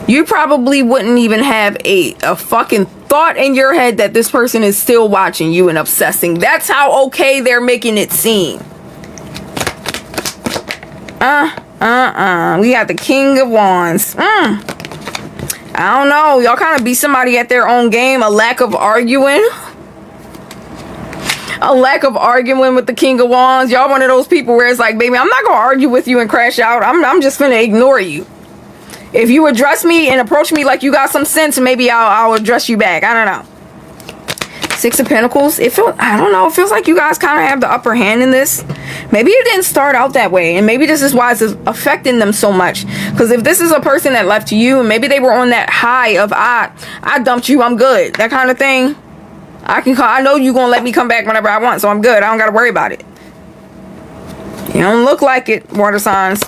You probably wouldn't even have a fucking thought in your head that this person is still watching you and obsessing. That's how okay they're making it seem. We got the King of Wands. I don't know. Y'all kind of be somebody at their own game. A lack of arguing. A lack of arguing with the King of Wands. Y'all one of those people where it's like, baby, I'm not gonna argue with you and crash out. I'm just gonna ignore you. If you address me and approach me like you got some sense, maybe I'll address you back. I don't know. Six of Pentacles. I don't know, it feels like you guys kind of have the upper hand in this. Maybe it didn't start out that way, and maybe this is why it's affecting them so much. Because if this is a person that left you, and maybe they were on that high of I dumped you, I'm good, that kind of thing. I know you're gonna let me come back whenever I want, so I'm good. I don't gotta worry about it. You don't look like it, water signs.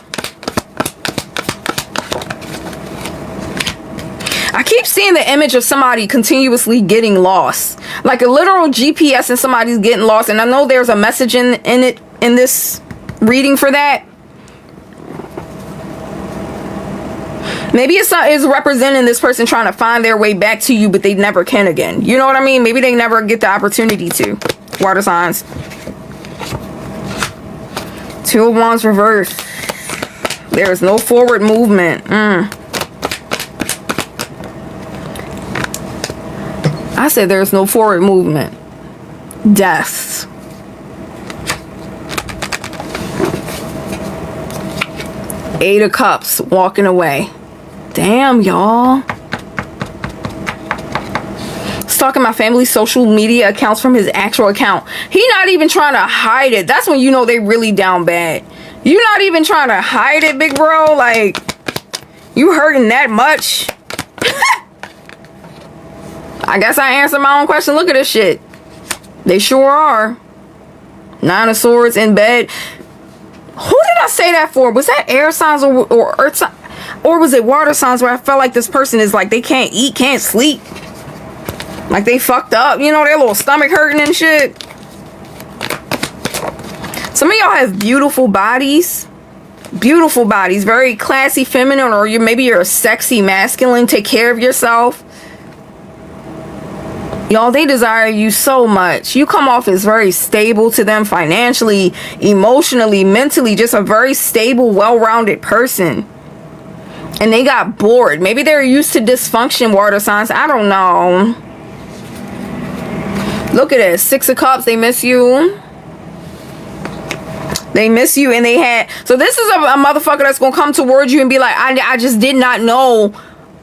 I keep seeing the image of somebody continuously getting lost, like a literal GPS, and somebody's getting lost. And I know there's a message in this reading for that. Maybe it's representing this person trying to find their way back to you, but they never can again. You know what I mean? Maybe they never get the opportunity to. Water signs. Two of Wands reversed. There is no forward movement. I said there's no forward movement. Death. Eight of Cups, walking away. Damn, y'all. Stalking my family's social media accounts from his actual account. He not even trying to hide it. That's when you know they really down bad. You not even trying to hide it, big bro. Like, you hurting that much? I guess I answered my own question. Look at this shit. They sure are. Nine of Swords in bed. Who did I say that for? Was that air signs or earth signs? Or was it water signs where I felt like this person is like they can't eat, can't sleep? Like they fucked up. You know, their little stomach hurting and shit. Some of y'all have beautiful bodies. Beautiful bodies. Very classy, feminine, or maybe you're a sexy masculine. Take care of yourself. Y'all, they desire you so much. You come off as very stable to them financially, emotionally, mentally. Just a very stable, well-rounded person. And they got bored. Maybe they're used to dysfunction, water signs. I don't know. Look at this. Six of Cups. They miss you. They miss you, and they had... So this is a motherfucker that's going to come towards you and be like, I just did not know...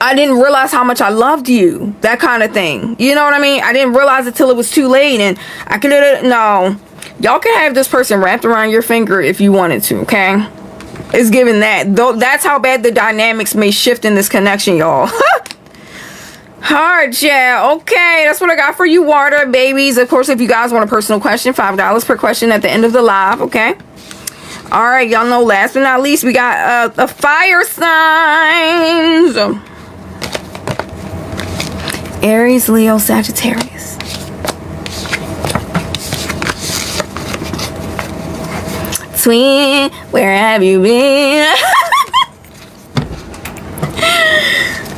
I didn't realize how much I loved you. That kind of thing. You know what I mean? I didn't realize it till it was too late. And I could have... No. Y'all can have this person wrapped around your finger if you wanted to, okay? It's given that. Though that's how bad the dynamics may shift in this connection, y'all. Hard, yeah. Okay, that's what I got for you, water babies. Of course, if you guys want a personal question, $5 per question at the end of the live, okay? All right, y'all know, last but not least, we got the fire signs. Aries, Leo, Sagittarius. Twin, where have you been?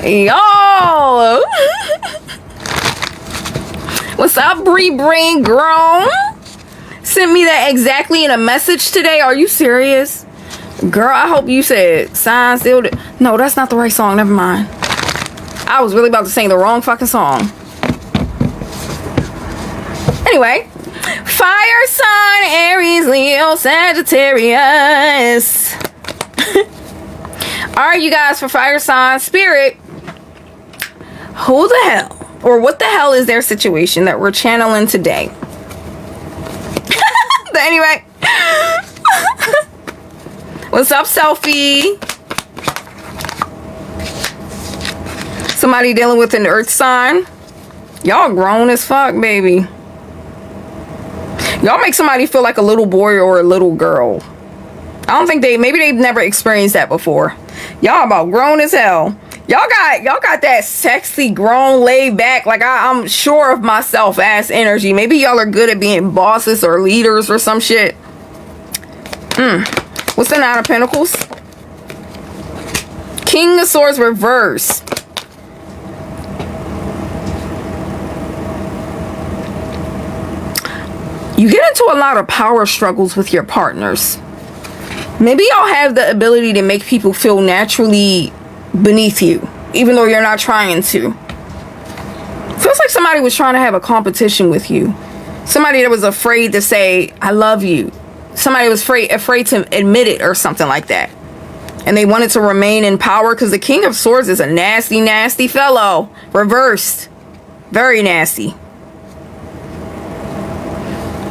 Yo! What's up, Bree Brain Grown? Sent me that exactly in a message today. Are you serious? Girl, I hope you said sign still. No, that's not the right song. Never mind. I was really about to sing the wrong fucking song. Anyway, fire sign, Aries, Leo, Sagittarius. All right, you guys, for fire sign spirit, who the hell or what the hell is their situation that we're channeling today? But anyway, what's up, selfie? Somebody dealing with an earth sign. Y'all grown as fuck, baby. Y'all make somebody feel like a little boy or a little girl. I don't think maybe they've never experienced that before. Y'all about grown as hell. Y'all got that sexy, grown, laid back, like I'm sure of myself ass energy. Maybe y'all are good at being bosses or leaders or some shit. What's the Nine of Pentacles? King of Swords reverse. You get into a lot of power struggles with your partners. Maybe y'all have the ability to make people feel naturally beneath you, even though you're not trying to. Feels like somebody was trying to have a competition with you. Somebody that was afraid to say, I love you. Somebody was afraid to admit it or something like that. And they wanted to remain in power because the King of Swords is a nasty, nasty fellow. Reversed. Very nasty.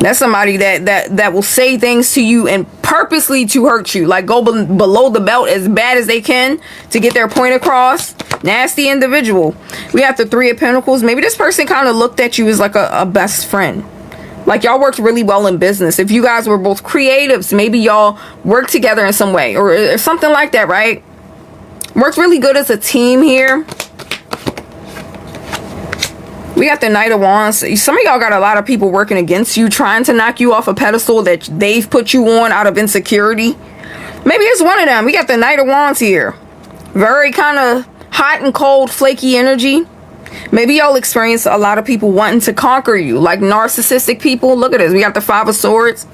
That's somebody that will say things to you and purposely to hurt you, like go below the belt as bad as they can to get their point across. Nasty individual. We have the Three of Pentacles. Maybe this person kind of looked at you as like a best friend. Like y'all worked really well in business. If you guys were both creatives, maybe y'all worked together in some way or something like that, right? Worked really good as a team here. We got the Knight of Wands. Some of y'all got a lot of people working against you, trying to knock you off a pedestal that they've put you on out of insecurity. Maybe it's one of them. We got the Knight of Wands here. Very kind of hot and cold, flaky energy. Maybe y'all experience a lot of people wanting to conquer you, like narcissistic people. Look at this. We got the Five of Swords.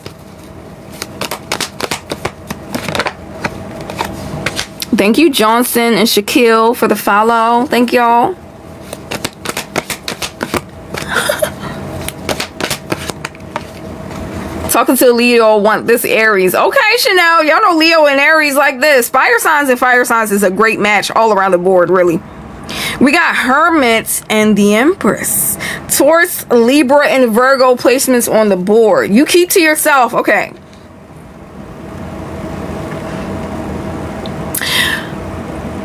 Thank you, Johnson and Shaquille, for the follow. Thank y'all. Talking to Leo, want this Aries. Okay, Chanel, y'all know Leo and Aries like this. Fire signs and fire signs is a great match all around the board, really. We got Hermit and the Empress. Taurus, Libra, and Virgo placements on the board. You keep to yourself. Okay.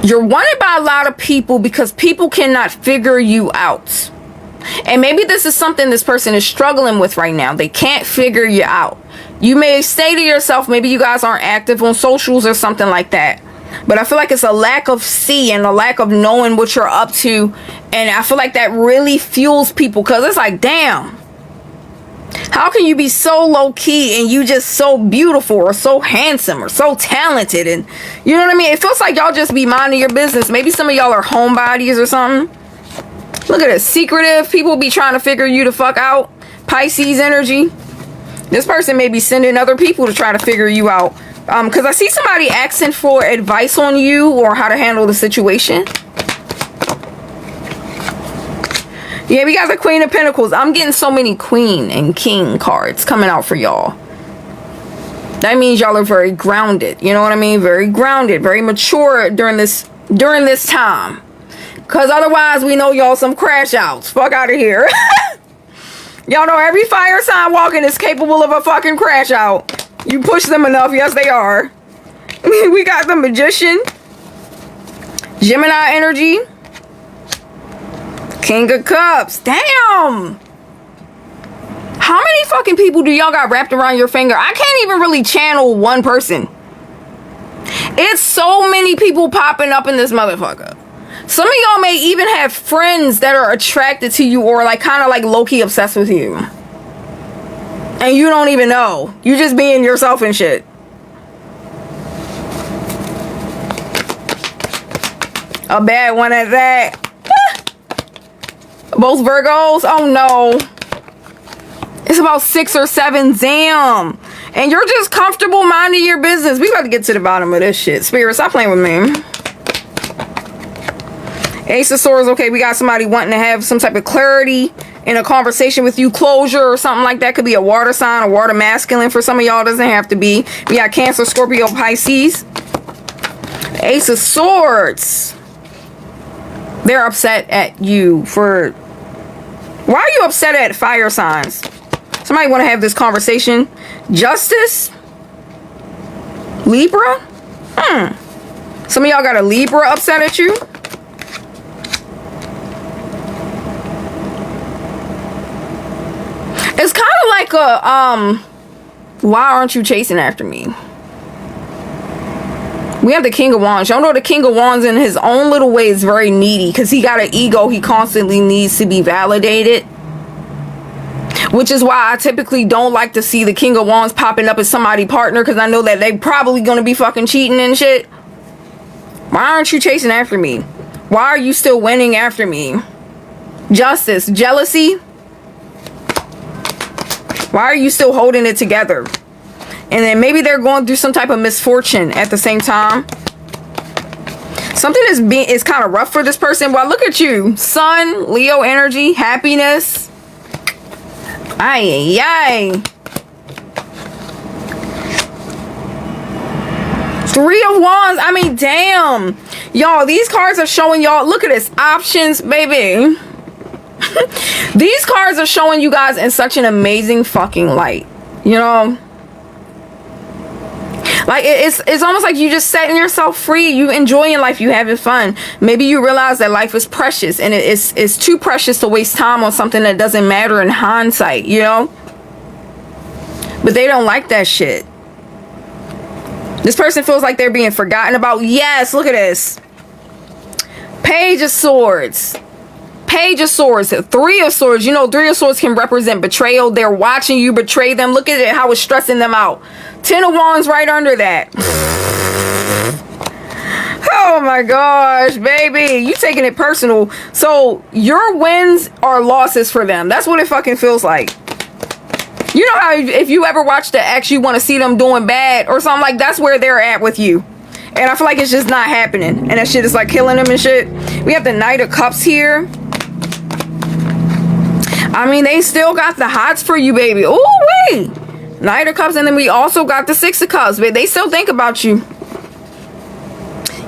You're wanted by a lot of people because people cannot figure you out. And maybe this is something this person is struggling with right now. They can't figure you out. You may say to yourself, maybe you guys aren't active on socials or something like that. But I feel like it's a lack of seeing, a lack of knowing what you're up to. And I feel like that really fuels people because it's like, damn. How can you be so low key and you just so beautiful or so handsome or so talented? And you know what I mean? It feels like y'all just be minding your business. Maybe some of y'all are homebodies or something. Look at this. Secretive. People be trying to figure you the fuck out. Pisces energy. This person may be sending other people to try to figure you out. Because I see somebody asking for advice on you or how to handle the situation. Yeah, we got the Queen of Pentacles. I'm getting so many Queen and King cards coming out for y'all. That means y'all are very grounded. You know what I mean? Very grounded. Very mature during this time. Because otherwise, we know y'all some crash outs. Fuck out of here. Y'all know every fire sign walking is capable of a fucking crash out. You push them enough. Yes, they are. We got the Magician. Gemini energy. King of Cups. Damn. How many fucking people do y'all got wrapped around your finger? I can't even really channel one person. It's so many people popping up in this motherfucker. Some of y'all may even have friends that are attracted to you or like kind of like low-key obsessed with you. And you don't even know. You just being yourself and shit. A bad one at that. Both Virgos? Oh no. It's about 6 or 7. Damn. And you're just comfortable minding your business. We about to get to the bottom of this shit. Spirit, stop playing with me. Ace of Swords. Okay, we got somebody wanting to have some type of clarity in a conversation with you, closure or something like that. Could be a water sign, a water masculine. For some of y'all, doesn't have to be. We got Cancer, Scorpio, Pisces. Ace of Swords. They're upset at you for... Why are you upset at fire signs? Somebody want to have this conversation. Justice. Libra. Some of y'all got a Libra upset at you. It's kind of like a, why aren't you chasing after me? We have the King of Wands. Y'all know the King of Wands in his own little way is very needy because he got an ego. He constantly needs to be validated. Which is why I typically don't like to see the King of Wands popping up as somebody's partner because I know that they probably going to be fucking cheating and shit. Why aren't you chasing after me? Why are you still winning after me? Justice. Jealousy. Why are you still holding it together? And then maybe they're going through some type of misfortune at the same time. Something is kind of rough for this person. Well, look at you. Sun, Leo energy, happiness. Ay, ay, ay. 3 of Wands. I mean, damn. Y'all, these cards are showing y'all. Look at this. Options, baby. These cards are showing you guys in such an amazing fucking light. You know? Like, it's almost like you just setting yourself free. You enjoying life. You having fun. Maybe you realize that life is precious. And it's too precious to waste time on something that doesn't matter in hindsight. You know? But they don't like that shit. This person feels like they're being forgotten about. Yes, look at this. Page of Swords. Page of Swords. Three of Swords. You know, Three of Swords can represent betrayal. They're watching you betray them. Look at it, how it's stressing them out. Ten of Wands right under that. Oh my gosh, baby. You taking it personal. So your wins are losses for them. That's what it fucking feels like. You know how if you ever watch the ex, you want to see them doing bad or something, like that's where they're at with you. And I feel like it's just not happening. And that shit is like killing them and shit. We have the Knight of Cups here. I mean, they still got the hots for you, baby. Ooh, wait. Knight of Cups. And then we also got the Six of Cups. But they still think about you.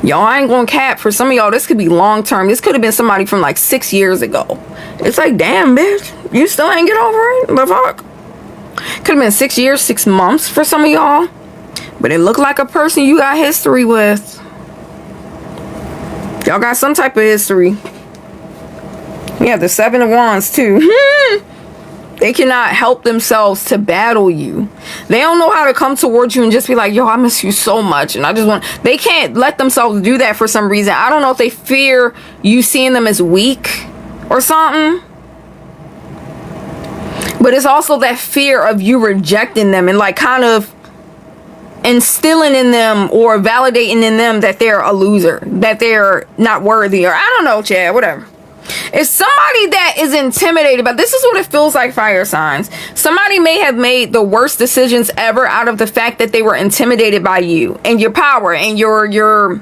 Y'all, I ain't gonna cap. For some of y'all, this could be long term. This could have been somebody from like 6 years ago. It's like, damn, bitch. You still ain't get over it? The fuck? Could have been 6 years, 6 months for some of y'all. But it looked like a person you got history with. Y'all got some type of history. We have the Seven of Wands too. They cannot help themselves to battle you. They don't know how to come towards you and just be like, yo, I miss you so much. And I just want... They can't let themselves do that for some reason. I don't know if they fear you seeing them as weak or something. But it's also that fear of you rejecting them and like kind of instilling in them or validating in them that they're a loser, that they're not worthy, or I don't know, Chad, whatever. It's somebody that is intimidated, but this is what it feels like, fire signs. Somebody may have made the worst decisions ever out of the fact that they were intimidated by you and your power and your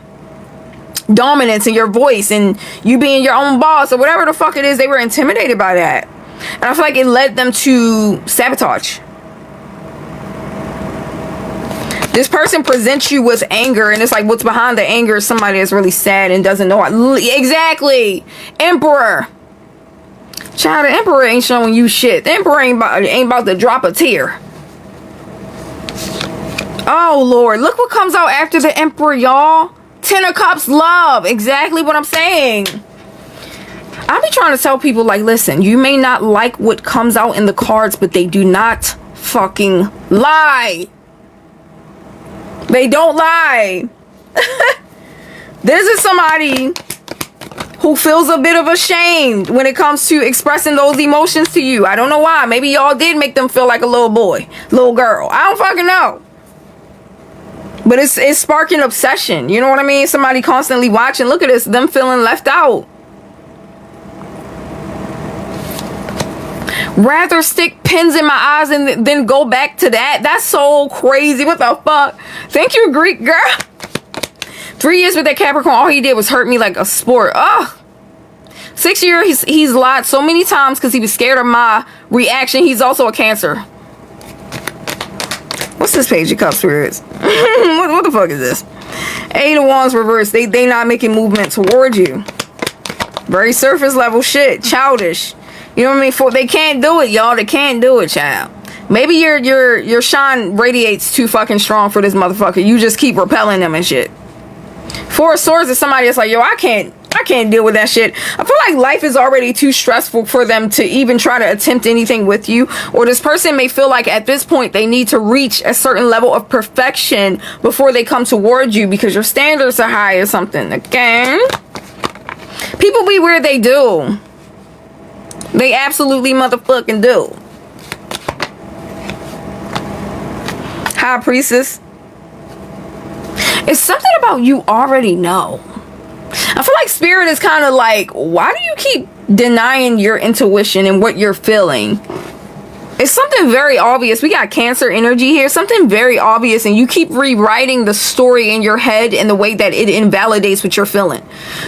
dominance and your voice and you being your own boss or whatever the fuck it is. They were intimidated by that. And I feel like it led them to sabotage. This person presents you with anger, and it's like what's behind the anger is somebody that's really sad and doesn't know how. Exactly. Emperor. Child, the Emperor ain't showing you shit. The Emperor ain't about to drop a tear. Oh, Lord. Look what comes out after the Emperor, y'all. Ten of Cups, love. Exactly what I'm saying. I be trying to tell people, like, listen, you may not like what comes out in the cards, but they do not fucking lie. They don't lie. This is somebody who feels a bit of ashamed when it comes to expressing those emotions to you. I don't know why. Maybe y'all did make them feel like a little boy, little girl. I don't fucking know. But it's sparking obsession. You know what I mean? Somebody constantly watching. Look at this. Them feeling left out. Rather stick pins in my eyes and then go back to that. That's so crazy. What the fuck? Thank you, Greek girl. 3 years with that Capricorn, all he did was hurt me like a sport. Ugh. 6 years, he's lied so many times because he was scared of my reaction. He's also a Cancer. What's this Page of Cups spirits? what the fuck is this? 8 of Wands reverse. They not making movement toward you. Very surface level shit. Childish. You know what I mean? They can't do it, y'all. They can't do it, child. Maybe your shine radiates too fucking strong for this motherfucker. You just keep repelling them and shit. 4 of Swords is somebody that's like, yo, I can't deal with that shit. I feel like life is already too stressful for them to even try to attempt anything with you. Or this person may feel like at this point they need to reach a certain level of perfection before they come towards you because your standards are high or something. Okay? People be where they do. They absolutely motherfucking do. High Priestess. It's something about you already know. I feel like Spirit is kind of like, why do you keep denying your intuition and what you're feeling? It's something very obvious. We got Cancer energy here. Something very obvious. And you keep rewriting the story in your head in the way that it invalidates what you're feeling.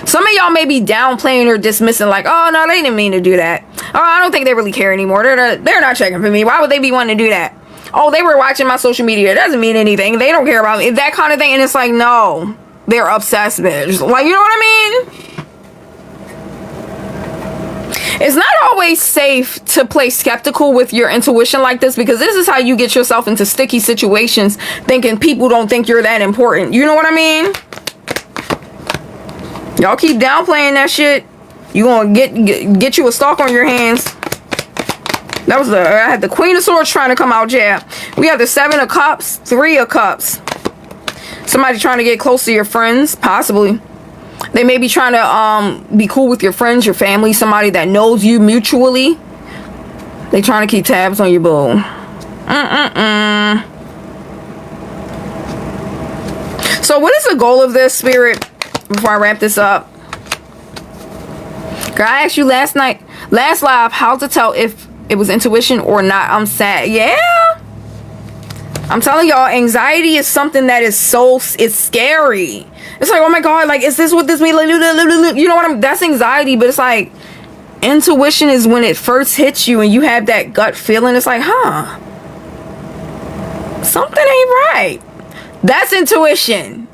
Some of y'all may be downplaying or dismissing like, oh, no, they didn't mean to do that. Oh, I don't think they really care anymore. They're not checking for me. Why would they be wanting to do that? Oh, they were watching my social media. It doesn't mean anything. They don't care about me. That kind of thing. And it's like, no, they're obsessed, bitch. Like, you know what I mean? It's not always safe to play skeptical with your intuition like this, because this is how you get yourself into sticky situations, thinking people don't think you're that important. You know what I mean? Y'all keep downplaying that shit, you gonna get you a stalk on your hands. That was I had the Queen of Swords trying to come out, yeah. We have the 7 of Cups, 3 of Cups. Somebody trying to get close to your friends, possibly. They may be trying to be cool with your friends, your family, somebody that knows you mutually. They trying to keep tabs on you, boo. So what is the goal of this, Spirit, before I wrap this up? Girl, I asked you last live, how to tell if it was intuition or not. I'm sad. Yeah. I'm telling y'all, anxiety is something that is it's scary. It's like, oh my God, like, is this what this means? Like, you know what that's anxiety, but it's like, intuition is when it first hits you and you have that gut feeling. It's like, huh, something ain't right. That's intuition.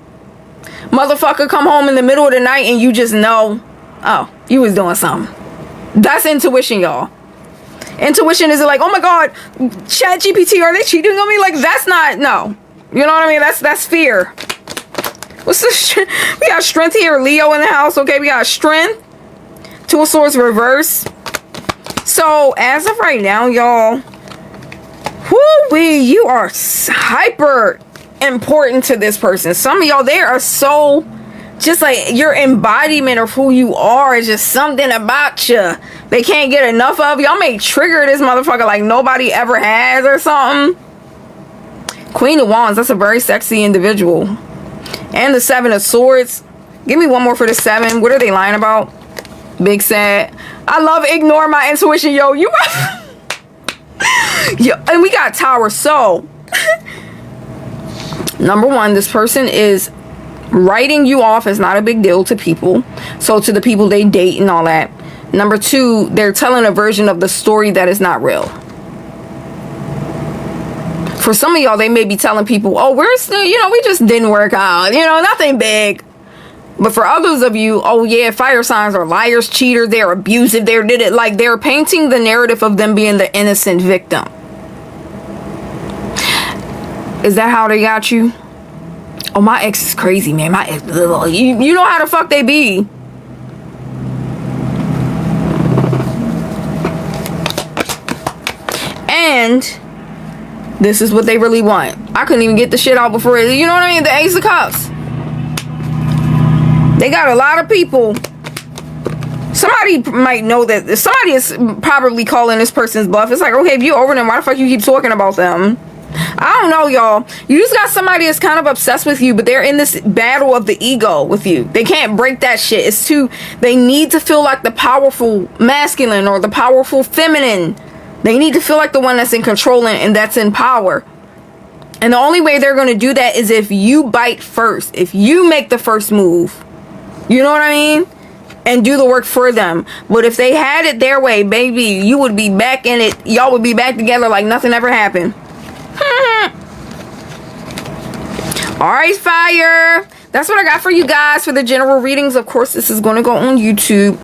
Motherfucker come home in the middle of the night and you just know, oh, you was doing something. That's intuition, y'all. Intuition is like, oh my God, Chat GPT, are they cheating on me? Like, that's not, no. You know what I mean? That's fear. What's this? We got strength here, Leo in the house. Okay, we got strength. 2 of Swords reverse. So as of right now, y'all, whoo-wee, you are hyper important to this person. Some of y'all, they are so, just like, your embodiment of who you are is just something about you they can't get enough of. Y'all may trigger this motherfucker like nobody ever has or something. Queen of Wands, that's a very sexy individual. And the 7 of Swords. Give me one more for the 7. What are they lying about? Big sad. I love ignore my intuition, yo. You yo, and we got Tower. So number one, this person is writing you off as not a big deal to people. So to the people they date and all that. Number 2, they're telling a version of the story that is not real. For some of y'all, they may be telling people, oh, we just didn't work out. Nothing big. But for others of you, oh yeah, fire signs are liars, cheaters, they're abusive, they're painting the narrative of them being the innocent victim. Is that how they got you? Oh, my ex is crazy, man. My ex, you know how the fuck they be. And this is what they really want. I couldn't even get the shit out before, you know what I mean? The Ace of Cups. They got a lot of people. Somebody might know that. Somebody is probably calling this person's bluff. It's like, okay, if you over them, why the fuck you keep talking about them? I don't know, y'all. You just got somebody that's kind of obsessed with you, but they're in this battle of the ego with you. They can't break that shit. It's too, they need to feel like the powerful masculine or the powerful feminine. They need to feel like the one that's in control and that's in power. And the only way they're going to do that is if you bite first. If you make the first move. You know what I mean? And do the work for them. But if they had it their way, baby, you would be back in it. Y'all would be back together like nothing ever happened. Alright, fire. That's what I got for you guys for the general readings. Of course, this is going to go on YouTube.